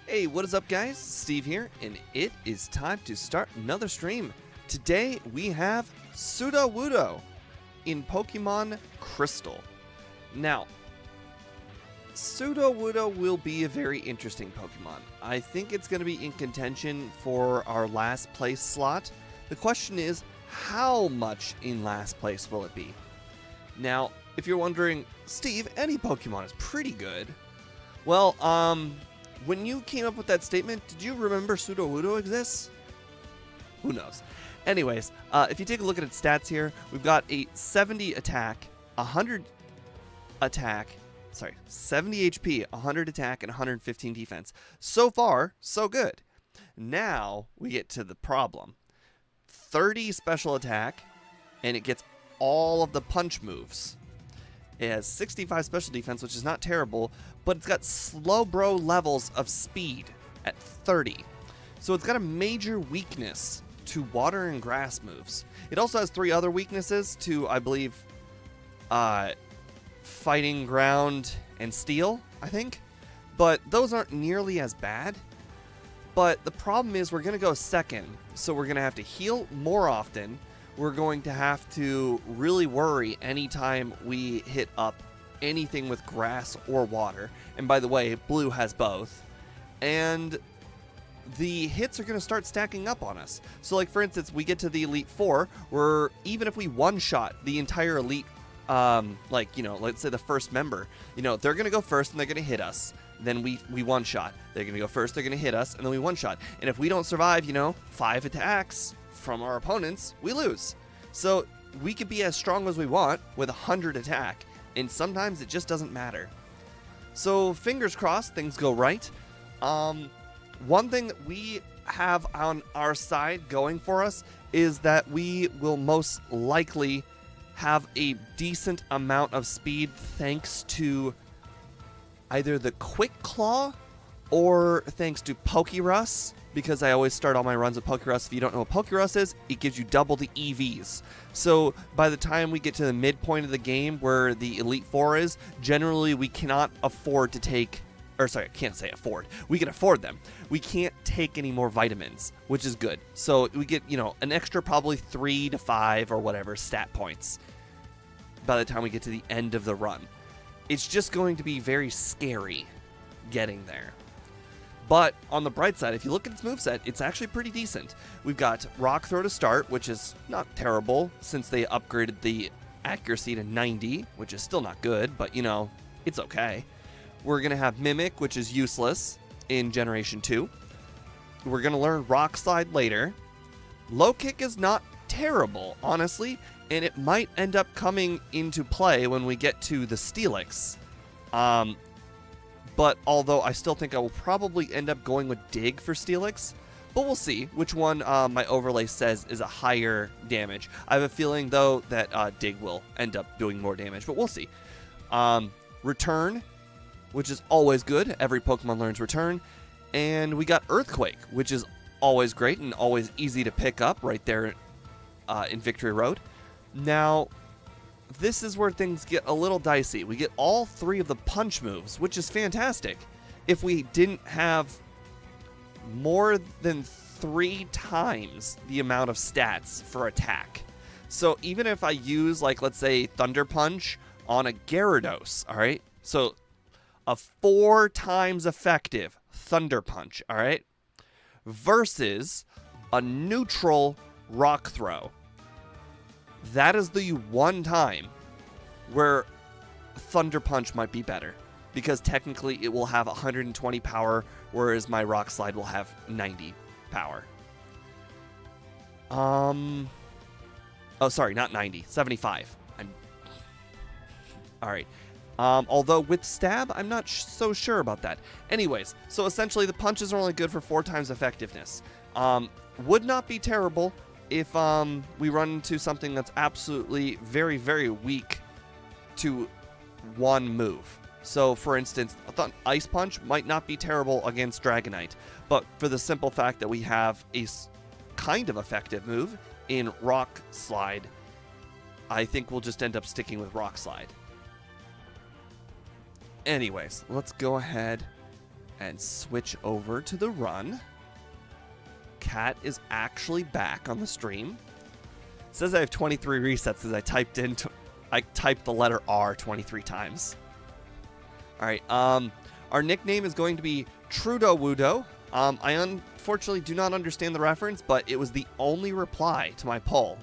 Hey, what is up guys? Steve here, and it is time to start another stream. Today we have Sudowoodo in Pokemon Crystal. Now, Sudowoodo will be a very interesting Pokemon. I think it's going to be in contention for our last place slot. The question is, how much in last place will it be? Now, if you're wondering, Steve, any Pokemon is pretty good. Well, when you came up with that statement, did you remember Sudowoodo exists? Who knows? Anyways, if you take a look at its stats here, we've got a 70 attack, 100 attack, 70 HP, 100 attack, and 115 defense. So far, so good. Now, we get to the problem. 30 special attack, and it gets all of the punch moves. It has 65 special defense, which is not terrible, but it's got Slowbro levels of speed at 30. So it's got a major weakness to water and grass moves. It also has 3 other weaknesses to, I believe, fighting ground and steel, I think. But those aren't nearly as bad. But the problem is we're going to go second, so we're going to have to heal more often. We're going to have to really worry anytime we hit up anything with grass or water. And by the way, blue has both. And the hits are going to start stacking up on us. So like for instance, we get to the Elite Four, where even if we one-shot the entire Elite, let's say the first member, they're going to go first and they're going to hit us. Then we one-shot. They're going to go first, they're going to hit us, and then we one-shot. And if we don't survive, 5 attacks from our opponents, we lose. So we could be as strong as we want with 100 attack, and sometimes it just doesn't matter. So fingers crossed things go right. One thing that we have on our side going for us is that we will most likely have a decent amount of speed thanks to either the Quick Claw or thanks to Pokerus, because I always start all my runs with Pokerus. If you don't know what Pokerus is, it gives you double the EVs. So by the time we get to the midpoint of the game where the Elite Four is, generally we cannot afford to take, I can't say afford. We can afford them. We can't take any more vitamins, which is good. So we get, an extra probably 3 to 5 or whatever stat points by the time we get to the end of the run. It's just going to be very scary getting there. But on the bright side, if you look at its moveset, it's actually pretty decent. We've got Rock Throw to start, which is not terrible since they upgraded the accuracy to 90, which is still not good, but it's okay. We're going to have Mimic, which is useless in Generation 2. We're going to learn Rock Slide later. Low Kick is not terrible, honestly, and it might end up coming into play when we get to the Steelix. But although I still think I will probably end up going with Dig for Steelix, but we'll see which one my overlay says is a higher damage. I have a feeling, though, that Dig will end up doing more damage, but we'll see. Return, which is always good. Every Pokemon learns Return. And we got Earthquake, which is always great and always easy to pick up right there in Victory Road. Now, this is where things get a little dicey. We get all 3 of the punch moves, which is fantastic. If we didn't have more than 3 times the amount of stats for attack. So even if I use, let's say, Thunder Punch on a Gyarados, alright? So a 4 times effective Thunder Punch, alright? Versus a neutral Rock Throw. That is the one time where Thunder Punch might be better, because technically it will have 120 power, whereas my Rock Slide will have 90 power. Not 90, 75. Alright. Although with Stab, I'm not so sure about that. Anyways, so essentially the punches are only good for 4 times effectiveness. Would not be terrible if we run into something that's absolutely very, very weak to one move. So, for instance, I thought Ice Punch might not be terrible against Dragonite, but for the simple fact that we have a kind of effective move in Rock Slide, I think we'll just end up sticking with Rock Slide. Anyways, let's go ahead and switch over to the run. Cat is actually back on the stream. It says I have 23 resets because I typed the letter R 23 times. All right. Our nickname is going to be Sudowoodo. I unfortunately do not understand the reference, but it was the only reply to my poll.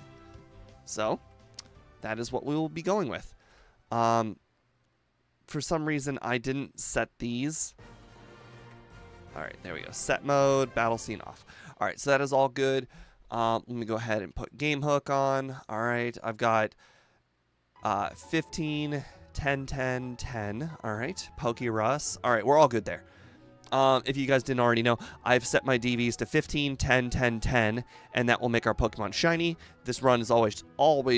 So that is what we will be going with. For some reason, I didn't set these. All right, there we go. Set mode, battle scene off. All right, so that is all good. Let me go ahead and put game hook on. All right, I've got 15, 10, 10, 10. All right, Poke Russ. All right, we're all good there. If you guys didn't already know, I've set my DVs to 15, 10, 10, 10, and that will make our Pokemon shiny. This run is always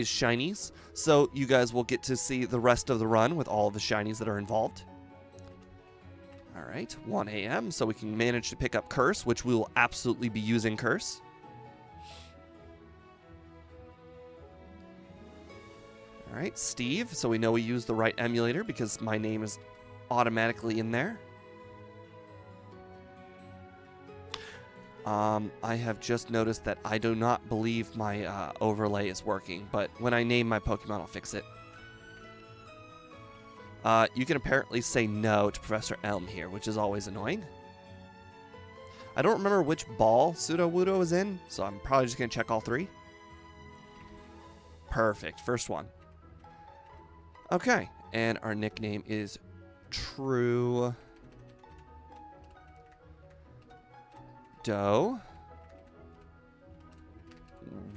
shinies, so you guys will get to see the rest of the run with all of the shinies that are involved. All right, 1 a.m., so we can manage to pick up Curse, which we will absolutely be using Curse. All right, Steve, so we know we use the right emulator because my name is automatically in there. I have just noticed that I do not believe my overlay is working, but when I name my Pokemon, I'll fix it. You can apparently say no to Professor Elm here, which is always annoying. I don't remember which ball Sudowoodo is in, so I'm probably just going to check all three. Perfect. First one. Okay, and our nickname is True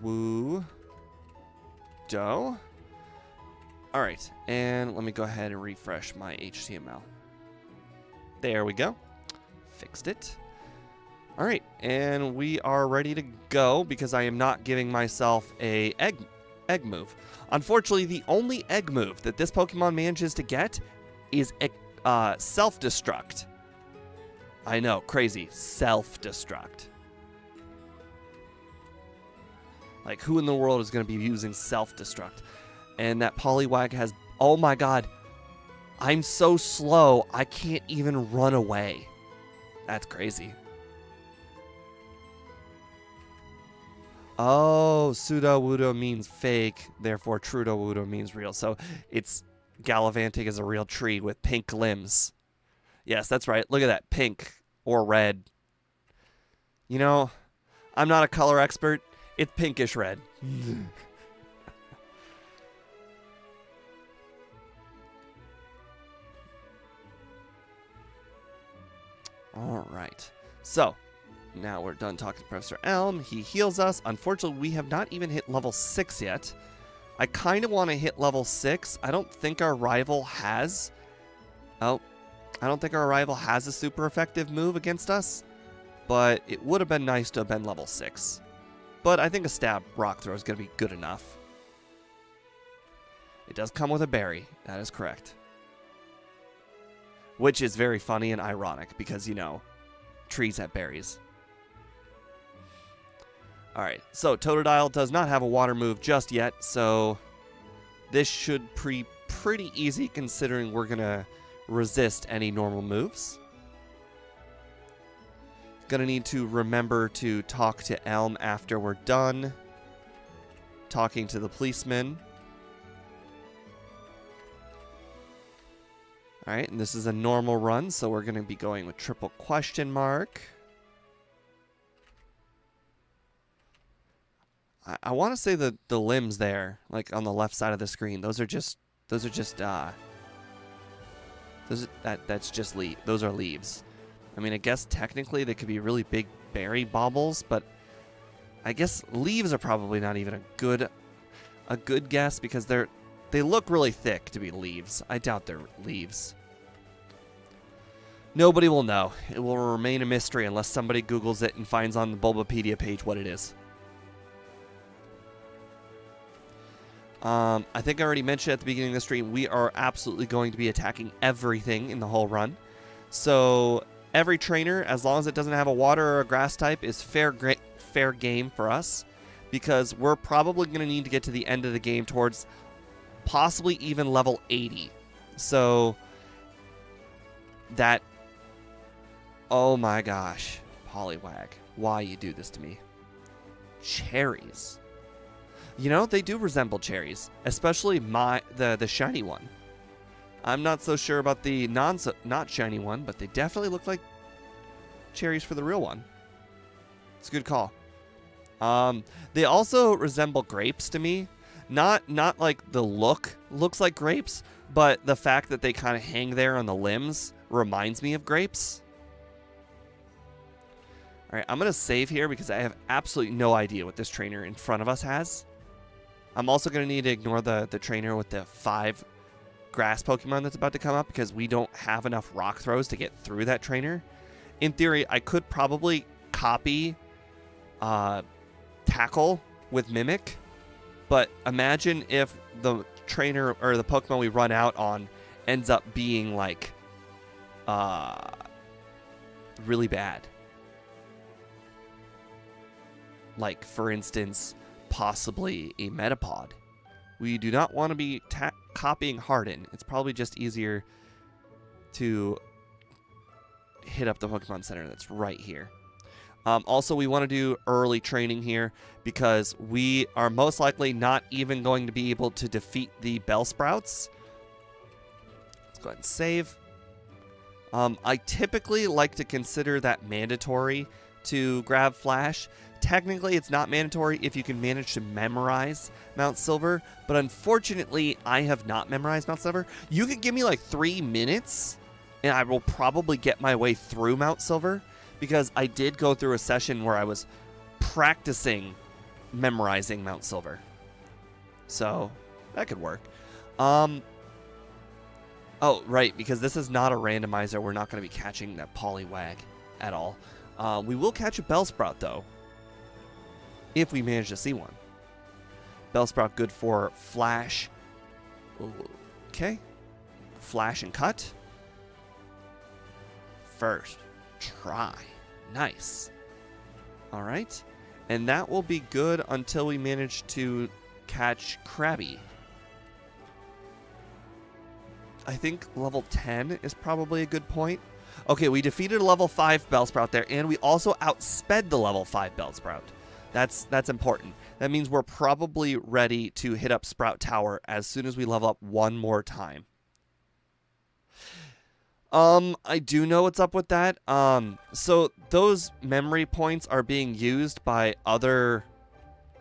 Woo Do. All right, and let me go ahead and refresh my HTML. There we go. Fixed it. All right, and we are ready to go because I am not giving myself a egg move. Unfortunately, the only egg move that this Pokemon manages to get is self-destruct. I know, crazy. Self-destruct. Like, who in the world is going to be using self-destruct? And that Poliwag has... Oh my god. I'm so slow, I can't even run away. That's crazy. Oh, Sudowoodo means fake, therefore Sudowoodo means real. So it's gallivanting as a real tree with pink limbs. Yes, that's right. Look at that. Pink or red. You know, I'm not a color expert. It's pinkish red. All right. So, now we're done talking to Professor Elm. He heals us. Unfortunately, we have not even hit level 6 yet. I kind of want to hit level 6. I don't think our rival has... Oh, I don't think our rival has a super effective move against us. But it would have been nice to have been level 6. But I think a stab rock throw is going to be good enough. It does come with a berry. That is correct. Which is very funny and ironic because, you know, trees have berries. Alright, so Totodile does not have a water move just yet, so this should be pretty easy considering we're going to resist any normal moves. Gonna need to remember to talk to Elm after we're done talking to the policeman. Alright, and this is a normal run, so we're going to be going with triple question mark. I want to say the limbs there, like on the left side of the screen, those are just those are leaves. I mean, I guess technically they could be really big berry baubles, but I guess leaves are probably not even a good guess because they look really thick to be leaves. I doubt they're leaves. Nobody will know. It will remain a mystery unless somebody Googles it and finds on the Bulbapedia page what it is. I think I already mentioned at the beginning of the stream, we are absolutely going to be attacking everything in the whole run. So every trainer, as long as it doesn't have a water or a grass type, is fair game for us. Because we're probably going to need to get to the end of the game towards possibly even level 80. So that Oh my gosh. Poliwag. Why you do this to me? Cherries. You know, they do resemble cherries, especially the shiny one. I'm not so sure about the not shiny one, but they definitely look like cherries for the real one. It's a good call. They also resemble grapes to me. Not like the look looks like grapes, but the fact that they kind of hang there on the limbs reminds me of grapes. All right, I'm going to save here because I have absolutely no idea what this trainer in front of us has. I'm also going to need to ignore the trainer with the 5 grass Pokemon that's about to come up because we don't have enough rock throws to get through that trainer. In theory, I could probably copy Tackle with Mimic, but imagine if the trainer or the Pokemon we run out on ends up being like really bad. Like, for instance, possibly a Metapod. We do not want to be copying Harden. It's probably just easier to hit up the Pokemon Center that's right here. Also, we want to do early training here because we are most likely not even going to be able to defeat the Bellsprouts. Let's go ahead and save. I typically like to consider that mandatory to grab Flash. Technically, it's not mandatory if you can manage to memorize Mount Silver, but unfortunately, I have not memorized Mount Silver. You can give me like 3 minutes, and I will probably get my way through Mount Silver, because I did go through a session where I was practicing memorizing Mount Silver. So, that could work. Oh, right, because this is not a randomizer, we're not going to be catching that Poliwag at all. We will catch a Bellsprout, though, if we manage to see one. Bellsprout good for Flash. Okay. Flash and Cut. First try. Nice. All right. And that will be good until we manage to catch Krabby. I think level 10 is probably a good point. Okay, we defeated a level 5 Bellsprout there, and we also outsped the level 5 Bellsprout. That's important. That means we're probably ready to hit up Sprout Tower as soon as we level up one more time. I do know what's up with that. So those memory points are being used by other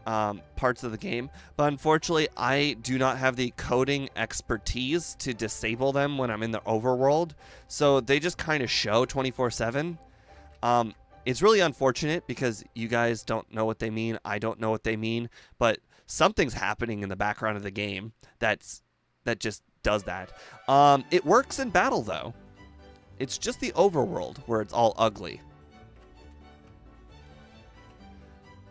parts of the game, but unfortunately I do not have the coding expertise to disable them when I'm in the overworld, so they just kind of show 24/7. It's really unfortunate because you guys don't know what they mean, I don't know what they mean, but something's happening in the background of the game that just does that. It works in battle though. It's just the overworld where it's all ugly.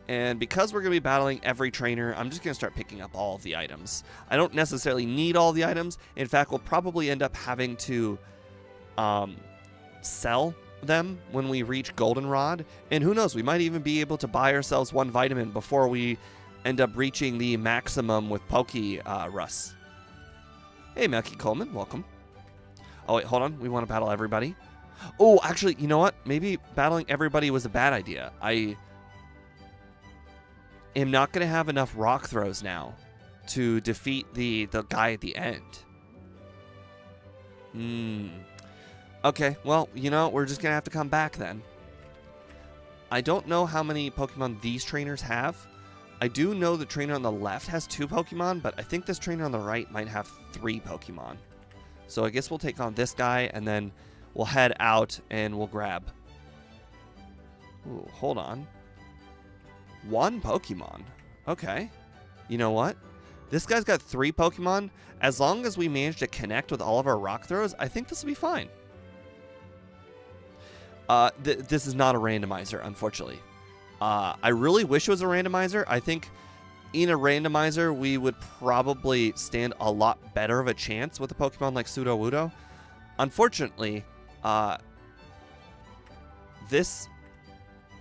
And because we're going to be battling every trainer, I'm just going to start picking up all of the items. I don't necessarily need all the items. In fact, we'll probably end up having to sell them when we reach Goldenrod. And who knows, we might even be able to buy ourselves one vitamin before we end up reaching the maximum with Poke-Rus. Hey, Melky Coleman, welcome. Oh, wait, hold on. We want to battle everybody. Oh, actually, you know what? Maybe battling everybody was a bad idea. I am not going to have enough rock throws now to defeat the guy at the end. Okay, well, you know, we're just going to have to come back then. I don't know how many Pokemon these trainers have. I do know the trainer on the left has 2 Pokemon, but I think this trainer on the right might have 3 Pokemon. So I guess we'll take on this guy, and then we'll head out and we'll grab... Ooh, hold on. 1 Pokemon. Okay. You know what? This guy's got 3 Pokemon. As long as we manage to connect with all of our rock throws, I think this will be fine. This is not a randomizer, unfortunately. I really wish it was a randomizer. I think in a randomizer, we would probably stand a lot better of a chance with a Pokemon like Sudowoodo. Unfortunately, this...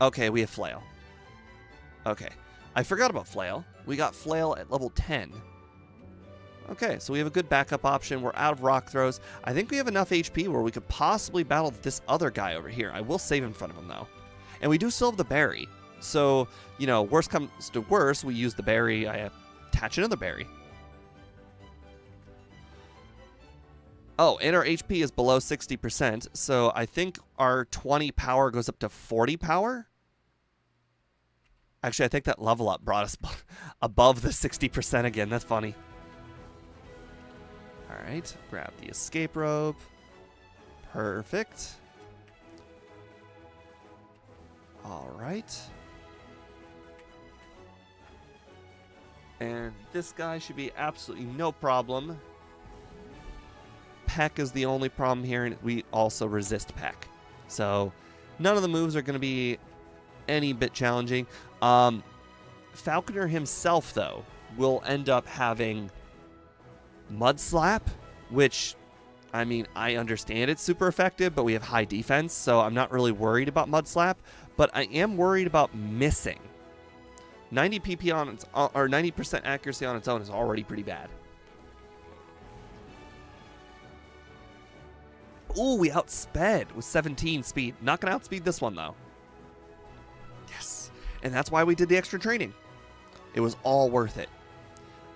Okay, we have Flail. Okay. I forgot about Flail. We got Flail at level 10. Okay, so we have a good backup option. We're out of rock throws. I think we have enough HP where we could possibly battle this other guy over here. I will save in front of him, though. And we do still have the berry. So, you know, worst comes to worst, we use the berry. I attach another berry. Oh, and our HP is below 60%. So I think our 20 power goes up to 40 power. Actually, I think that level up brought us above the 60% again. That's funny. All right, grab the escape rope. Perfect. All right. And this guy should be absolutely no problem. Peck is the only problem here, and we also resist Peck. So none of the moves are going to be any bit challenging. Falconer himself, though, will end up having Mud Slap, which, I mean, I understand it's super effective, but we have high defense, so I'm not really worried about Mud Slap, but I am worried about missing. 90 PP on its, or 90% accuracy on its own is already pretty bad. Ooh, we outsped with 17 speed. Not going to outspeed this one, though. Yes. And that's why we did the extra training. It was all worth it.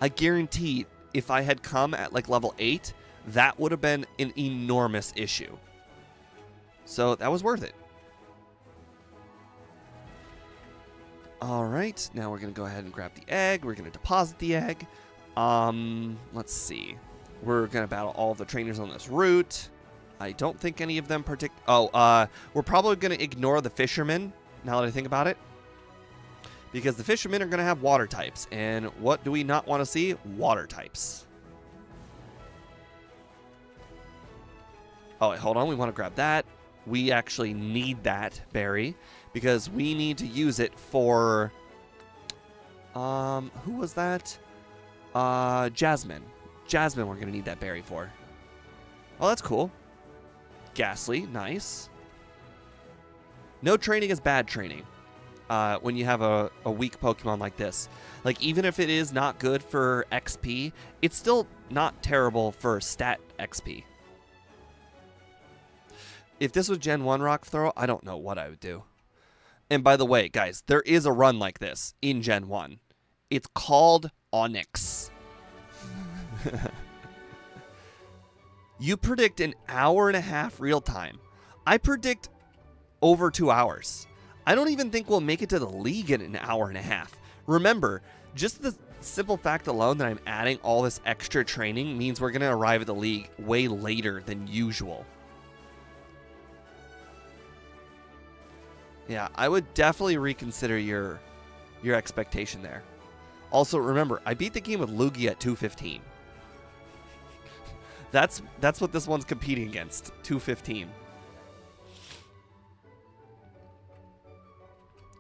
I guarantee if I had come at like level 8, that would have been an enormous issue. So that was worth it. All right. Now we're going to go ahead and grab the egg. We're going to deposit the egg. Let's see. We're going to battle all of the trainers on this route. I don't think any of them we're probably going to ignore the fishermen, now that I think about it. Because the fishermen are going to have water types. And what do we not want to see? Water types. Oh, wait, hold on. We want to grab that. We actually need that berry. Because we need to use it for... who was that? Jasmine. Jasmine we're going to need that berry for. Oh, that's cool. Ghastly, nice. No training is bad training when you have a weak Pokemon like this. Like, even if it is not good for XP, it's still not terrible for stat XP. If this was Gen 1 Rock Throw, I don't know what I would do. And by the way, guys, there is a run like this in Gen 1. It's called Onyx. You predict an hour and a half real time. I predict over 2 hours. I don't even think we'll make it to the league in an hour and a half. Remember, just the simple fact alone that I'm adding all this extra training means we're going to arrive at the league way later than usual. Yeah, I would definitely reconsider your expectation there. Also, remember, I beat the game with Lugia at 215. That's what this one's competing against. 215.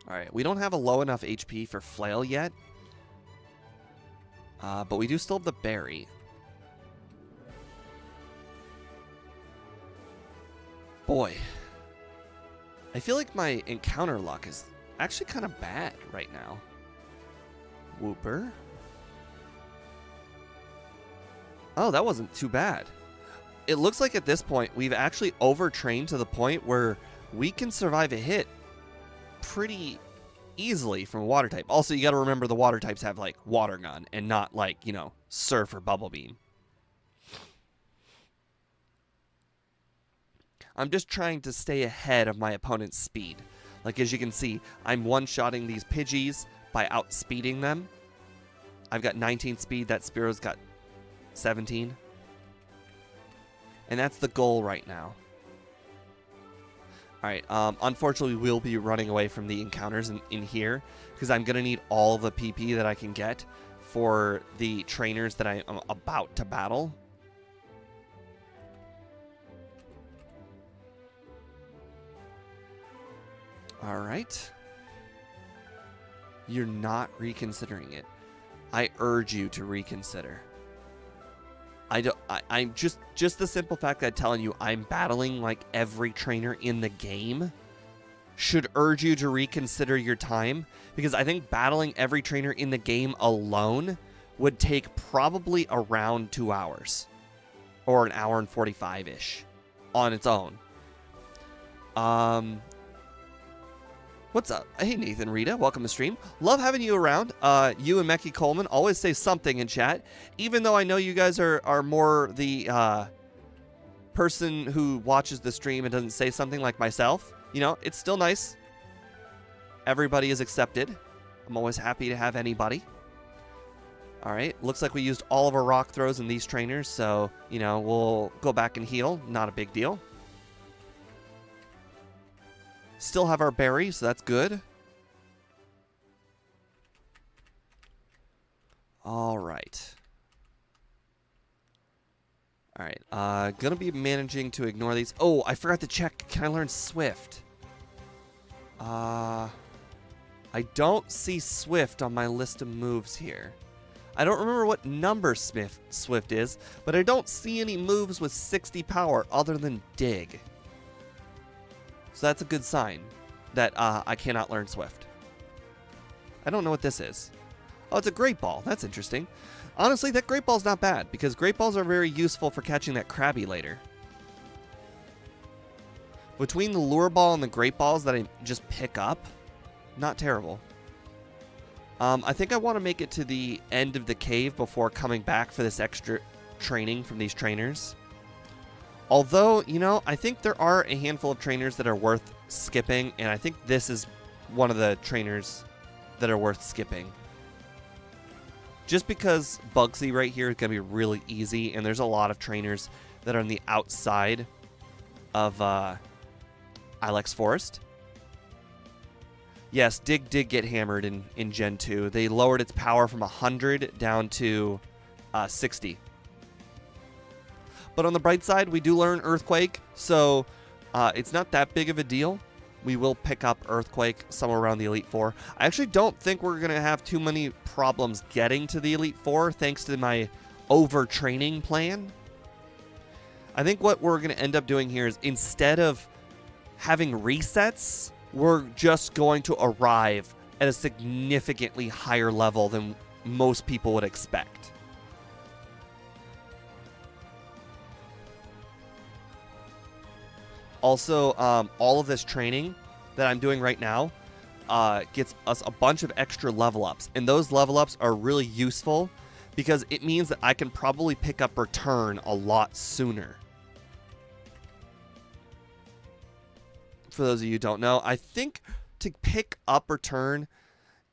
Alright, we don't have a low enough HP for Flail yet. But we do still have the berry. Boy. I feel like my encounter luck is actually kind of bad right now. Wooper. Oh, that wasn't too bad. It looks like at this point, we've actually overtrained to the point where we can survive a hit pretty easily from a water type. Also, you got to remember the water types have, like, water gun and not, like, you know, surf or bubble beam. I'm just trying to stay ahead of my opponent's speed. Like, as you can see, I'm one-shotting these Pidgeys by outspeeding them. I've got 19 speed. That Spearo's got 17. And that's the goal right now. Alright, unfortunately, we will be running away from the encounters in here, because I'm going to need all the PP that I can get for the trainers that I am about to battle. Alright. You're not reconsidering it. I urge you to reconsider. I'm just the simple fact that I'm telling you I'm battling like every trainer in the game should urge you to reconsider your time, because I think battling every trainer in the game alone would take probably around 2 hours. Or an hour and 45-ish on its own. What's up? Hey, Nathan Rita. Welcome to stream. Love having you around. You and Mecky Coleman always say something in chat. Even though I know you guys are more the person who watches the stream and doesn't say something like myself. You know, it's still nice. Everybody is accepted. I'm always happy to have anybody. All right. Looks like we used all of our rock throws in these trainers. So, you know, we'll go back and heal. Not a big deal. Still have our berry, so that's good. All right. All right. Gonna be managing to ignore these. Oh, I forgot to check. Can I learn Swift? I don't see Swift on my list of moves here. I don't remember what number Swift is, but I don't see any moves with 60 power other than Dig. So that's a good sign that I cannot learn Swift. I don't know what this is. Oh, it's a Great Ball. That's interesting. Honestly, that Great Ball's not bad, because Great Balls are very useful for catching that Krabby later. Between the Lure Ball and the Great Balls that I just pick up, not terrible. I think I want to make it to the end of the cave before coming back for this extra training from these trainers. Although, you know, I think there are a handful of trainers that are worth skipping, and I think this is one of the trainers that are worth skipping. Just because Bugsy right here is going to be really easy, and there's a lot of trainers that are on the outside of Ilex Forest. Yes, Dig did get hammered in Gen 2. They lowered its power from 100 down to 60. But on the bright side, we do learn Earthquake, so it's not that big of a deal. We will pick up Earthquake somewhere around the Elite Four. I actually don't think we're going to have too many problems getting to the Elite Four thanks to my overtraining plan. I think what we're going to end up doing here is instead of having resets, we're just going to arrive at a significantly higher level than most people would expect. Also, all of this training that I'm doing right now gets us a bunch of extra level ups. And those level ups are really useful because it means that I can probably pick up Return a lot sooner. For those of you who don't know, I think to pick up Return,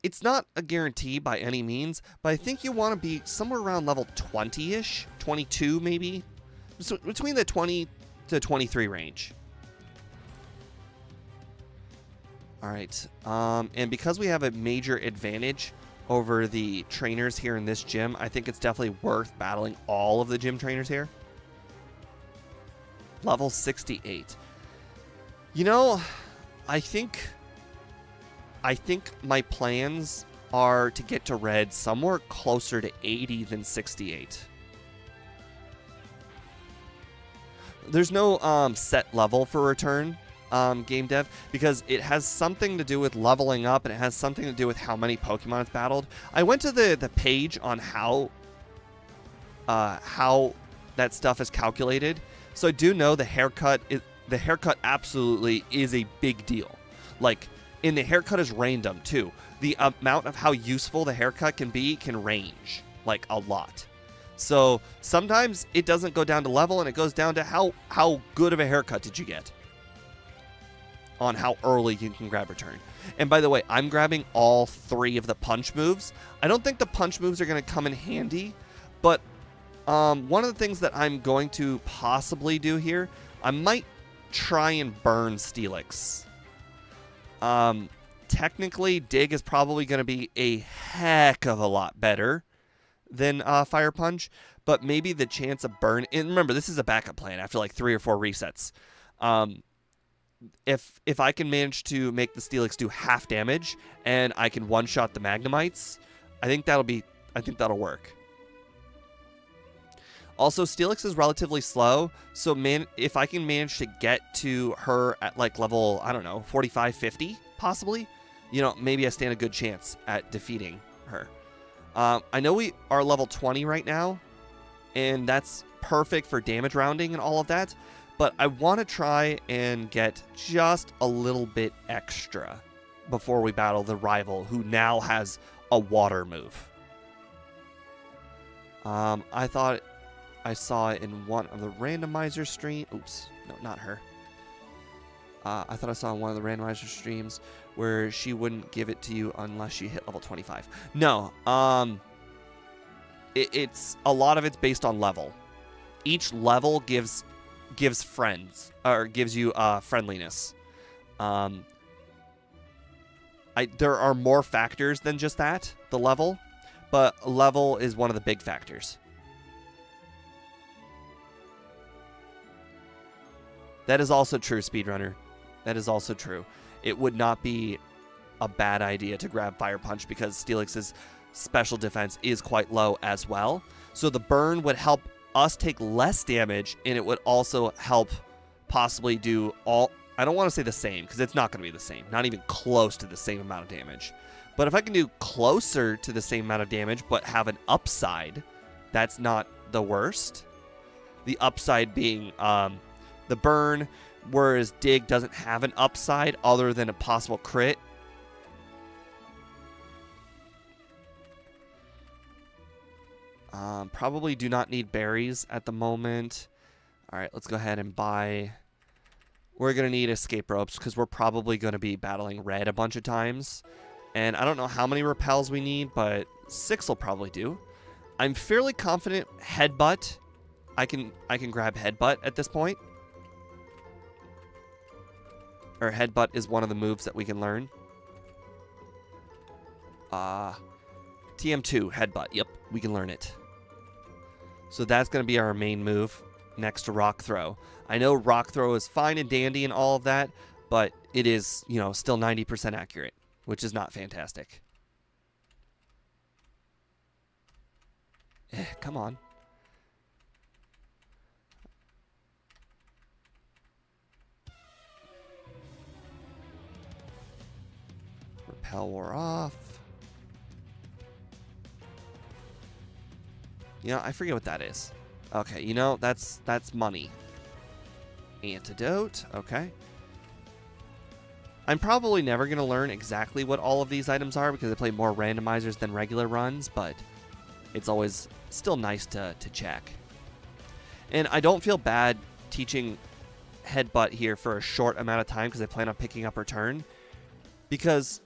it's not a guarantee by any means, but I think you want to be somewhere around level 20-ish, 22 maybe, so between the 20 to 23 range. All right, and because we have a major advantage over the trainers here in this gym, I think it's definitely worth battling all of the gym trainers here. Level 68. You know, I think my plans are to get to red somewhere closer to 80 than 68. There's no set level for Return. Game dev, because it has something to do with leveling up and it has something to do with how many Pokemon it's battled. I went to the page on how that stuff is calculated, so I do know the haircut absolutely is a big deal. Like, and the haircut is random too. The amount of how useful the haircut can be can range like a lot. So sometimes it doesn't go down to level and it goes down to how good of a haircut did you get on how early you can grab Return. And by the way, I'm grabbing all 3 of the punch moves. I don't think the punch moves are going to come in handy, but one of the things that I'm going to possibly do here, I might try and burn Steelix. Technically, Dig is probably going to be a heck of a lot better than Fire Punch, but maybe the chance of burn, and remember, this is a backup plan after like 3 or 4 resets. If I can manage to make the Steelix do half damage and I can one-shot the Magnemites, I think that'll work. Also, Steelix is relatively slow, so if I can manage to get to her at like level, I don't know, 45, 50, possibly, you know, maybe I stand a good chance at defeating her. I know we are level 20 right now, and that's perfect for damage rounding and all of that, but I want to try and get just a little bit extra before we battle the rival, who now has a water move. I thought I saw it in one of the randomizer stream. Oops, no, not her. I thought I saw in one of the randomizer streams where she wouldn't give it to you unless you hit level 25. No, it's a lot of it's based on level. Each level gives friends, or gives you friendliness. There are more factors than just that, the level, but level is one of the big factors. That is also true, speedrunner. That is also true. It would not be a bad idea to grab Fire Punch because Steelix's special defense is quite low as well. So the burn would help us take less damage, and it would also help possibly do all... I don't want to say the same, because it's not going to be the same. Not even close to the same amount of damage. But if I can do closer to the same amount of damage, but have an upside, that's not the worst. The upside being the burn, whereas Dig doesn't have an upside other than a possible crit. Probably do not need berries at the moment. All right, let's go ahead and buy... We're going to need escape ropes because we're probably going to be battling red a bunch of times. And I don't know how many repels we need, but 6 will probably do. I'm fairly confident headbutt. I can grab headbutt at this point. Or headbutt is one of the moves that we can learn. TM2, headbutt. Yep, we can learn it. So that's going to be our main move next to rock throw. I know rock throw is fine and dandy and all of that, but it is, you know, still 90% accurate, which is not fantastic. Come on. Repel wore off. You know, I forget what that is. Okay, you know, that's money. Antidote, okay. I'm probably never going to learn exactly what all of these items are because I play more randomizers than regular runs, but it's always still nice to check. And I don't feel bad teaching headbutt here for a short amount of time because I plan on picking up return. Because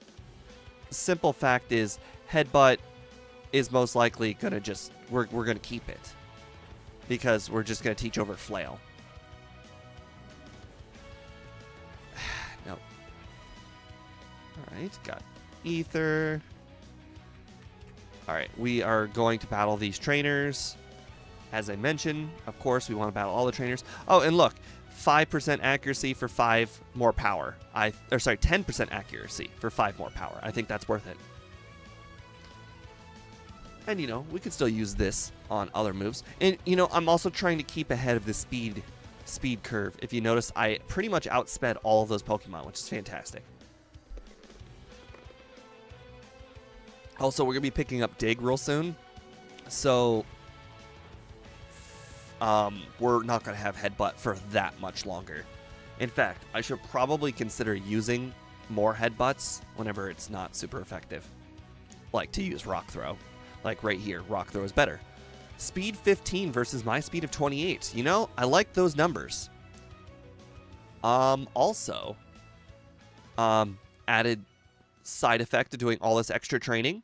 the simple fact is headbutt is most likely going to just, we're going to keep it. Because we're just going to teach over flail. Nope. Alright, got ether. Alright, we are going to battle these trainers. As I mentioned, of course, we want to battle all the trainers. Oh, and look, 5% accuracy for 5 more power. 10% accuracy for 5 more power. I think that's worth it. And, you know, we could still use this on other moves. And, you know, I'm also trying to keep ahead of the speed curve. If you notice, I pretty much outsped all of those Pokemon, which is fantastic. Also, we're going to be picking up Dig real soon. So, we're not going to have Headbutt for that much longer. In fact, I should probably consider using more Headbutts whenever it's not super effective. Like to use Rock Throw. Like right here, Rock Throw is better. Speed 15 versus my speed of 28. You know, I like those numbers. Also, added side effect to doing all this extra training.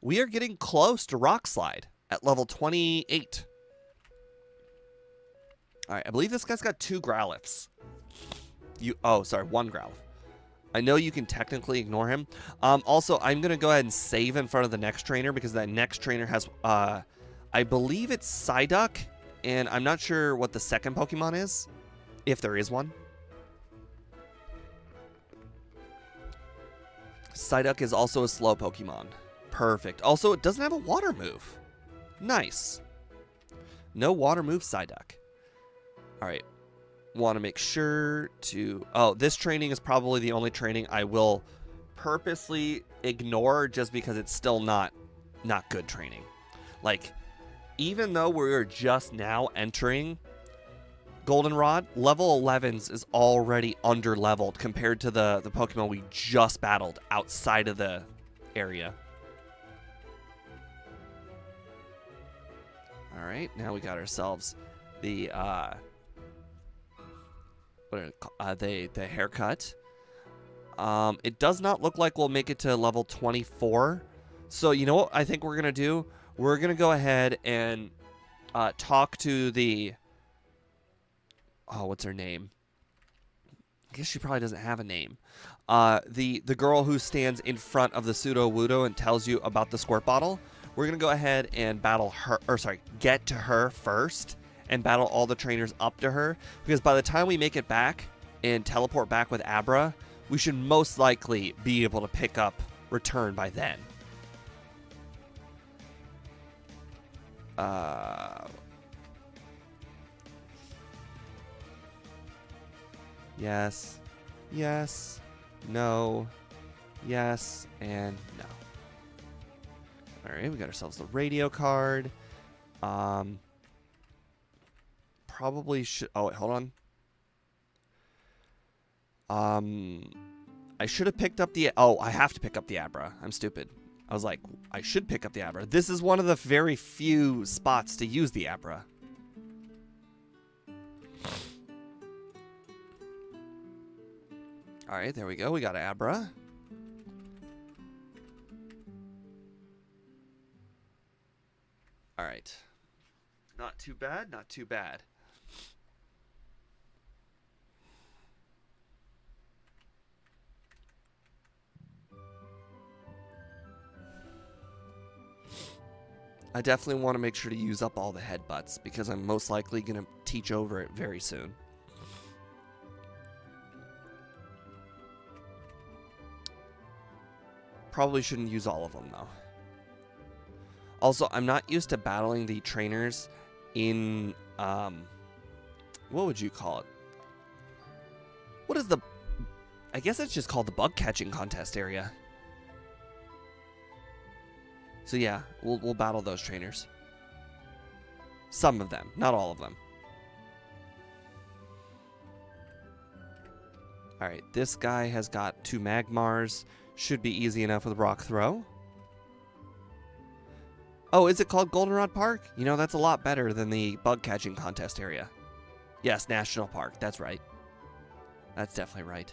We are getting close to Rock Slide at level 28. All right, I believe this guy's got 2 Growliths. Oh, sorry, 1 Growlith. I know you can technically ignore him. Also, I'm going to go ahead and save in front of the next trainer because that next trainer has, I believe it's Psyduck, and I'm not sure what the second Pokemon is, if there is one. Psyduck is also a slow Pokemon. Perfect. Also, it doesn't have a water move. Nice. No water move, Psyduck. All right. Want to make sure to... Oh, this training is probably the only training I will purposely ignore just because it's still not not good training. Like, even though we're just now entering Goldenrod, level 11s is already under-leveled compared to the Pokemon we just battled outside of the area. All right, now we got ourselves the the haircut. It does not look like we'll make it to level 24. So you know what I think we're gonna do? We're gonna go ahead and talk to the what's her name? I guess she probably doesn't have a name. The girl who stands in front of the Sudowoodo and tells you about the squirt bottle. We're gonna go ahead and battle her, or sorry, get to her first and battle all the trainers up to her, because by the time we make it back and teleport back with Abra, we should most likely be able to pick up Return by then. Yes, yes, no, yes, and no. All right, we got ourselves the radio card. Probably should. Oh, wait, hold on. I should have picked up the. Oh, I have to pick up the Abra. I'm stupid. I was like, I should pick up the Abra. This is one of the very few spots to use the Abra. All right, there we go. We got Abra. All right. Not too bad, not too bad. I definitely want to make sure to use up all the headbutts because I'm most likely going to teach over it very soon. Probably shouldn't use all of them though. Also, I'm not used to battling the trainers in, what would you call it? What is the, I guess it's just called the bug catching contest area. So yeah, we'll battle those trainers. Some of them, not all of them. Alright, this guy has got 2 Magmars. Should be easy enough with Rock Throw. Oh, is it called Goldenrod Park? You know, that's a lot better than the bug catching contest area. Yes, National Park. That's right. That's definitely right.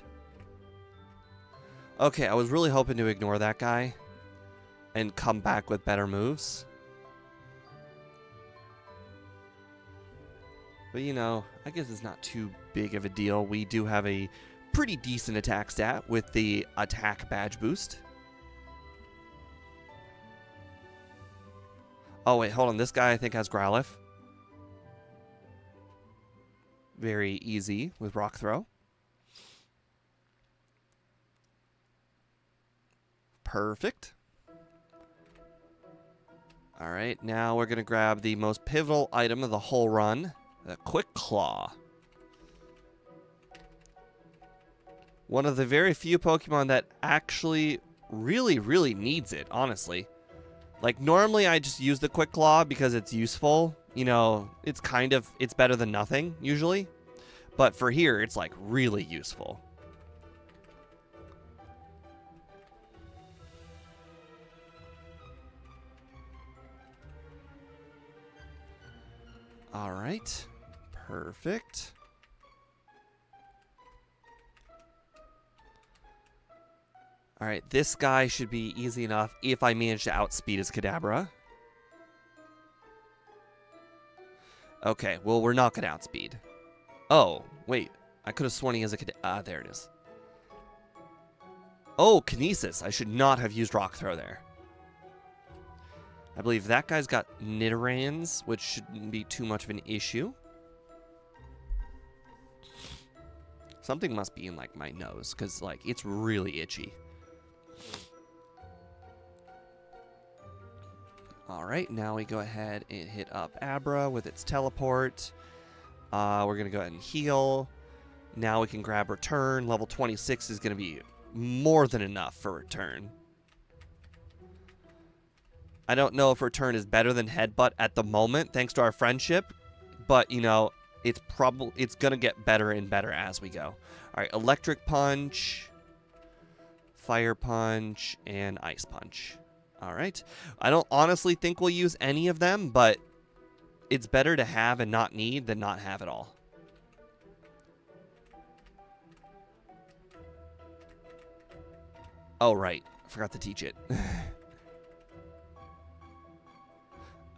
Okay, I was really hoping to ignore that guy and come back with better moves. But, you know, I guess it's not too big of a deal. We do have a pretty decent attack stat with the attack badge boost. Oh, wait, hold on. This guy, I think, has Growlithe. Very easy with Rock Throw. Perfect. All right, now we're going to grab the most pivotal item of the whole run, the Quick Claw. One of the very few Pokemon that actually really needs it, honestly. Like, normally I just use the Quick Claw because it's useful. You know, it's better than nothing, usually. But for here, it's, like, really useful. All right. Perfect. All right, this guy should be easy enough if I manage to outspeed his Kadabra. Okay, well, we're not going to outspeed. Oh, wait. I could have sworn he has a Kadabra. There it is. Oh, Kinesis. I should not have used Rock Throw there. I believe that guy's got Nidorans, which shouldn't be too much of an issue. Something must be in, like, my nose, because, like, it's really itchy. Alright, now we go ahead and hit up Abra with its teleport. We're going to go ahead and heal. Now we can grab Return. Level 26 is going to be more than enough for Return. I don't know if Return is better than Headbutt at the moment, thanks to our friendship, but, you know, it's going to get better and better as we go. All right, Electric Punch, Fire Punch, and Ice Punch. All right. I don't honestly think we'll use any of them, but it's better to have and not need than not have at all. Oh, right. I forgot to teach it.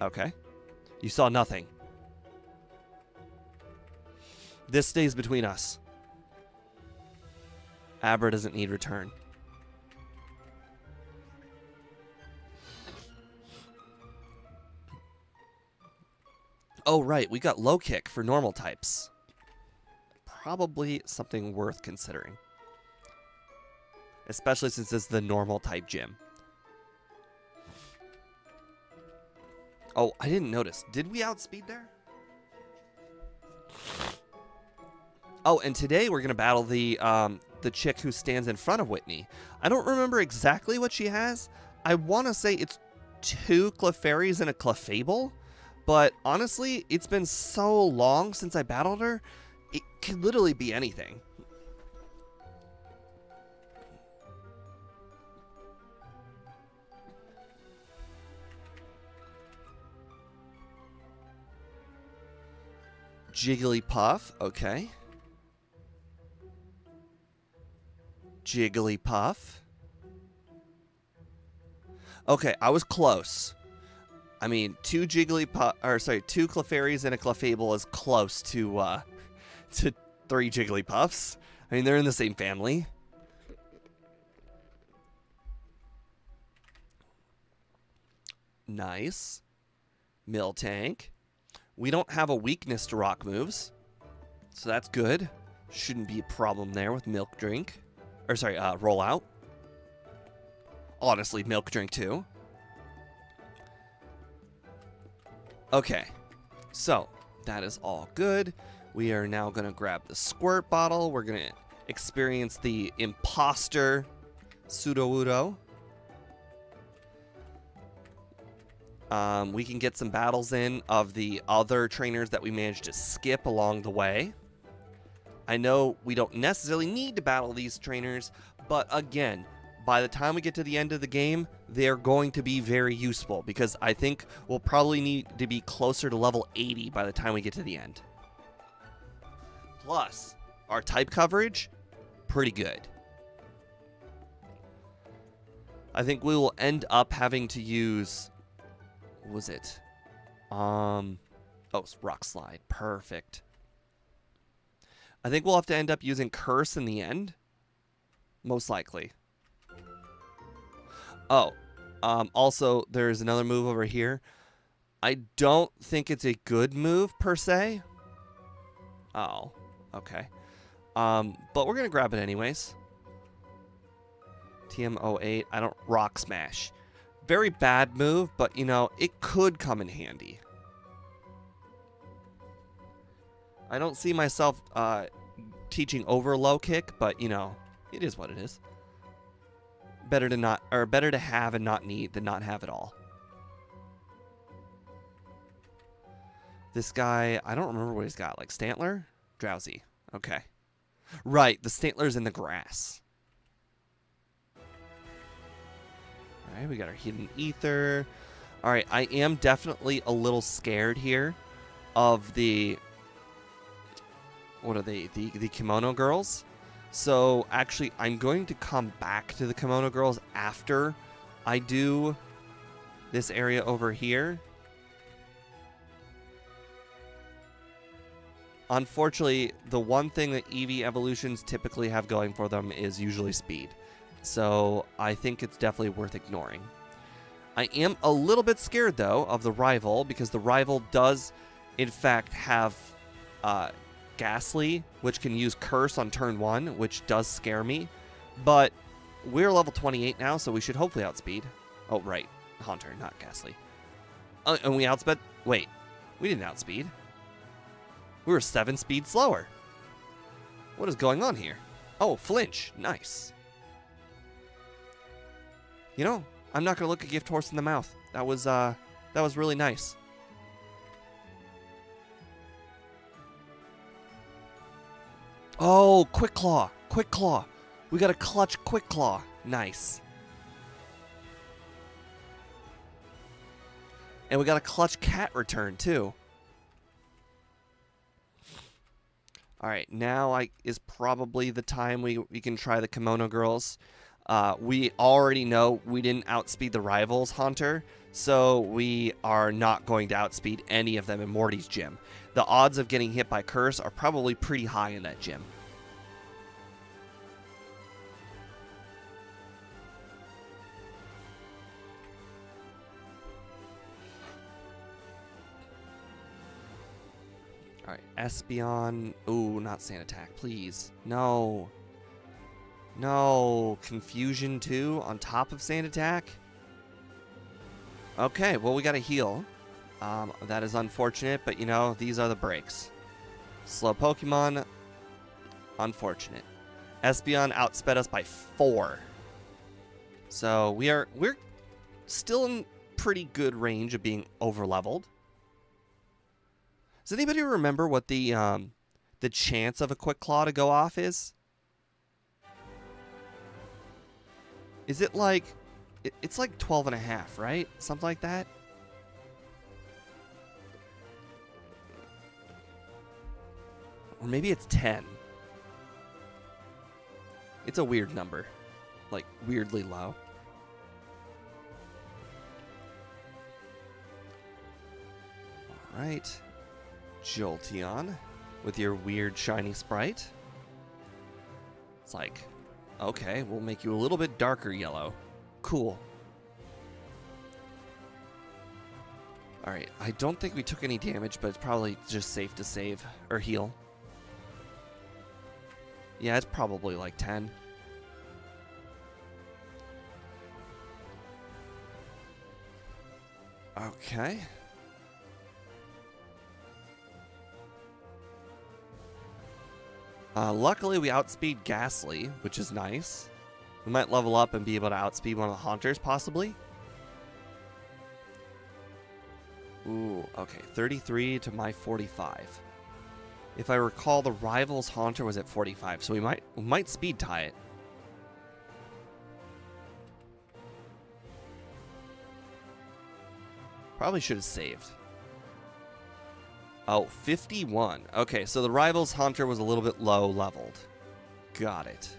Okay. You saw nothing. This stays between us. Abra doesn't need Return. Oh, right. We got Low Kick for normal types. Probably something worth considering. Especially since it's the normal type gym. Oh, I didn't notice. Did we outspeed there? Oh, and today we're going to battle the chick who stands in front of Whitney. I don't remember exactly what she has. I want to say it's 2 Clefairies and a Clefable. But honestly, it's been so long since I battled her, it could literally be anything. Jigglypuff, okay. Jigglypuff. Okay, I was close. I mean, 2 Clefairies and a Clefable is close to 3 Jigglypuffs. I mean, they're in the same family. Nice. Miltank. We don't have a weakness to rock moves, so that's good. Shouldn't be a problem there with Milk Drink. Or sorry, Rollout. Honestly, Milk Drink too. Okay, so that is all good. We are now going to grab the Squirt Bottle. We're going to experience the Imposter Sudowoodo. We can get some battles in of the other trainers that we managed to skip along the way. I know we don't necessarily need to battle these trainers, but again, by the time we get to the end of the game, they're going to be very useful because I think we'll probably need to be closer to level 80 by the time we get to the end. Plus, our type coverage, pretty good. I think we will end up having to use... What was it? Oh, it's Rock Slide. Perfect. I think we'll have to end up using Curse in the end. Most likely. Oh, also, there's another move over here. I don't think it's a good move, per se. Oh, okay. But we're going to grab it anyways. TM08. I don't... Rock Smash. Very bad move, but, you know, it could come in handy. I don't see myself teaching over Low Kick, but, you know, it is what it is. Better to have and not need than not have it all. This guy, I don't remember what he's got. Like Stantler? Drowsy. Okay. Right, the Stantler's in the grass. Alright, we got our Hidden Ether. Alright, I am definitely a little scared here of the... What are they? The Kimono Girls. So, actually, I'm going to come back to the Kimono Girls after I do this area over here. Unfortunately, the one thing that Eevee evolutions typically have going for them is usually speed. So, I think it's definitely worth ignoring. I am a little bit scared, though, of the rival, because the rival does, in fact, have Ghastly, which can use Curse on turn 1, which does scare me. But we're level 28 now, so we should hopefully outspeed. Oh, right. Haunter, not Ghastly. And we outsped... Wait, we didn't outspeed. We were 7 speed slower. What is going on here? Oh, Flinch. Nice. You know, I'm not going to look a gift horse in the mouth. That was really nice. Oh, Quick Claw. Quick Claw. We got a clutch Quick Claw. Nice. And we got a clutch cat return, too. Alright, now is probably the time we can try the Kimono Girls. We already know we didn't outspeed the rivals Haunter, so we are not going to outspeed any of them in Morty's gym. The odds of getting hit by Curse are probably pretty high in that gym. Alright, Espeon. Ooh, not Sand Attack, please. No. No. Confusion 2 on top of Sand Attack? Okay, well, we got a heal. That is unfortunate, but, you know, these are the breaks. Slow Pokemon. Unfortunate. Espeon outsped us by 4. So, we're still in pretty good range of being over-leveled. Does anybody remember what the chance of a Quick Claw to go off is? Is it like... It's like 12.5, right? Something like that? Or maybe it's 10. It's a weird number. Like, weirdly low. Alright. Jolteon with your weird shiny sprite. It's like, okay, we'll make you a little bit darker yellow. Cool. Alright, I don't think we took any damage, but it's probably just safe to save or heal. Yeah, it's probably like 10. Okay. Luckily, we outspeed Ghastly, which is nice. We might level up and be able to outspeed one of the Haunters, possibly. Ooh, okay. 33 to my 45. If I recall, the rival's Haunter was at 45, so we might speed tie it. Probably should have saved. Oh, 51. Okay, so the rival's Haunter was a little bit low leveled. Got it.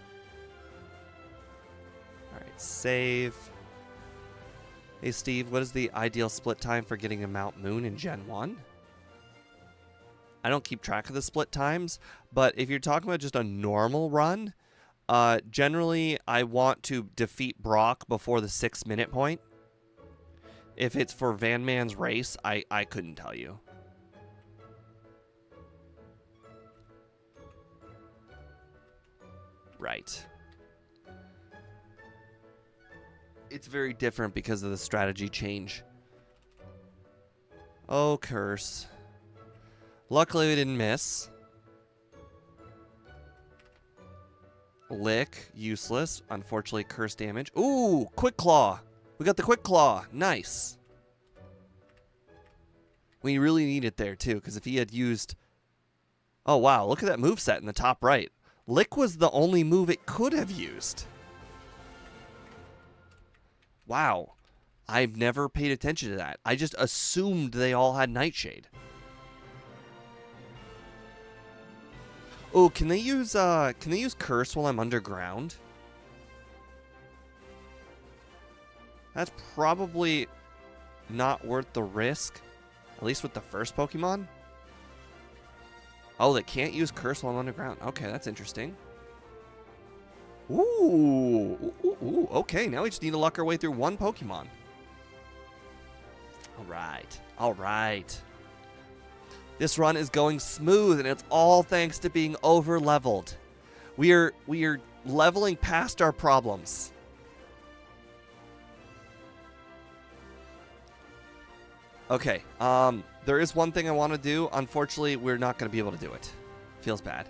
Alright, save. Hey, Steve, what is the ideal split time for getting a Mount Moon in Gen 1? I don't keep track of the split times, but if you're talking about just a normal run, generally I want to defeat Brock before the 6-minute point. If it's for Van Man's race, I couldn't tell you. Right. It's very different because of the strategy change. Oh, Curse. Luckily, we didn't miss. Lick, useless. Unfortunately, Curse damage. Ooh, Quick Claw. We got the Quick Claw. Nice. We really need it there, too, because if he had used... Oh, wow. Look at that moveset in the top right. Lick was the only move it could have used. Wow. I've never paid attention to that. I just assumed they all had Nightshade. Oh, can they use Curse while I'm underground? That's probably not worth the risk. At least with the first Pokemon. Oh, they can't use Curse while I'm underground. Okay, that's interesting. Ooh, okay, now we just need to luck our way through one Pokemon. All right. This run is going smooth, and it's all thanks to being over-leveled. We are leveling past our problems. Okay, there is one thing I want to do. Unfortunately, we're not going to be able to do it. Feels bad.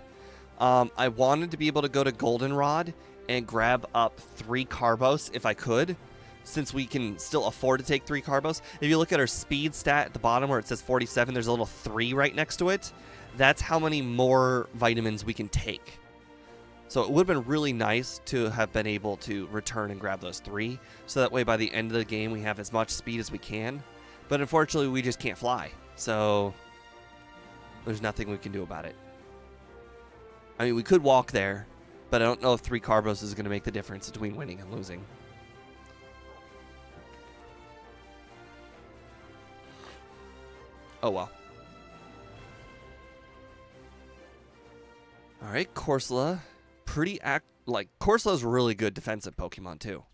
I wanted to be able to go to Goldenrod and grab up 3 Carbos if I could, since we can still afford to take 3 carbos. If you look at our speed stat at the bottom where it says 47, there's a little 3 right next to it. That's how many more vitamins we can take. So it would have been really nice to have been able to return and grab those 3, so that way by the end of the game we have as much speed as we can. But unfortunately we just can't fly, so there's nothing we can do about it. I mean, we could walk there, but I don't know if 3 carbos is going to make the difference between winning and losing. Oh well. Alright, Corsola. Corsola's a really good defensive Pokemon too.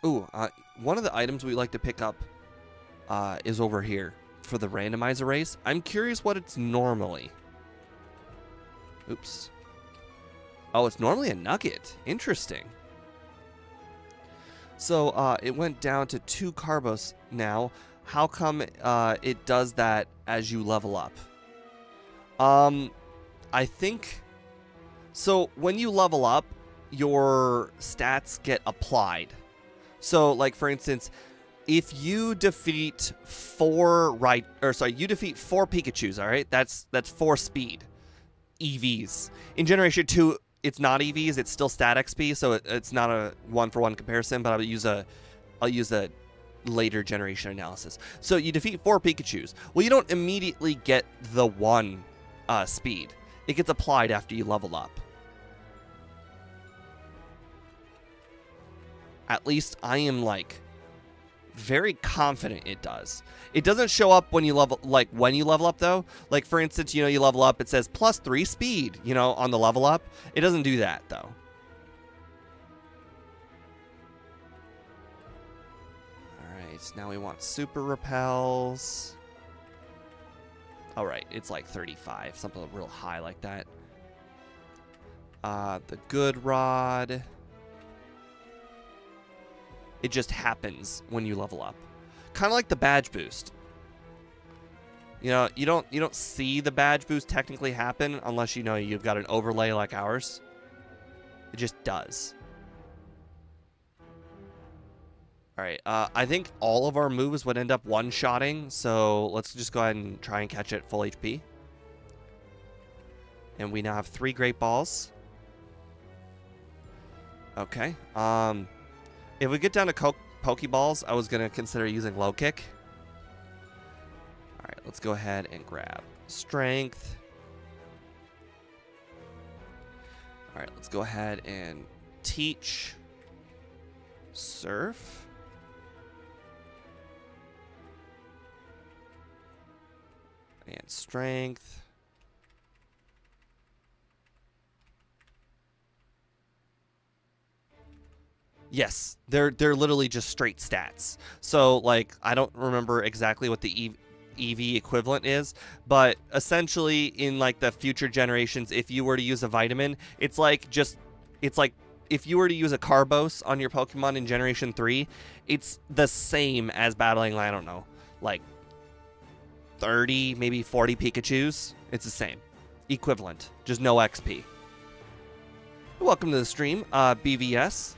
Ooh, one of the items we like to pick up is over here for the randomizer race. I'm curious what it's normally. Oops. Oh, it's normally a nugget. Interesting. So it went down to 2 carbos now. How come it does that as you level up? I think... So when you level up, your stats get applied. So, like, for instance, if you defeat 4 you defeat 4 Pikachus, all right? That's 4 speed EVs. In Generation 2, it's not EVs, it's still stat XP, so it's not a one-for-one comparison, but I'll use a later generation analysis. So you defeat 4 Pikachus. Well, you don't immediately get the 1 speed. It gets applied after you level up. At least I am, like, very confident it does. It doesn't show up when you level up, though. Like, for instance, you know, you level up, it says plus 3 speed, you know, on the level up. It doesn't do that, though. Alright, now we want super repels. Alright, it's like 35, something real high like that. The good rod. It just happens when you level up. Kind of like the badge boost. You know, you don't see the badge boost technically happen unless you know you've got an overlay like ours. It just does. Alright, I think all of our moves would end up one-shotting, so let's just go ahead and try and catch it at full HP. And we now have 3 Great Balls. Okay, if we get down to Pokeballs, I was going to consider using Low Kick. Alright, let's go ahead and grab Strength. Alright, let's go ahead and teach Surf. And Strength. Yes, they're literally just straight stats. So, like, I don't remember exactly what the EV equivalent is, but essentially in, like, the future generations, if you were to use a vitamin, it's like if you were to use a Carbos on your Pokemon in Generation 3, it's the same as battling, I don't know, like 30, maybe 40 Pikachus. It's the same. Equivalent. Just no XP. Welcome to the stream, BVS.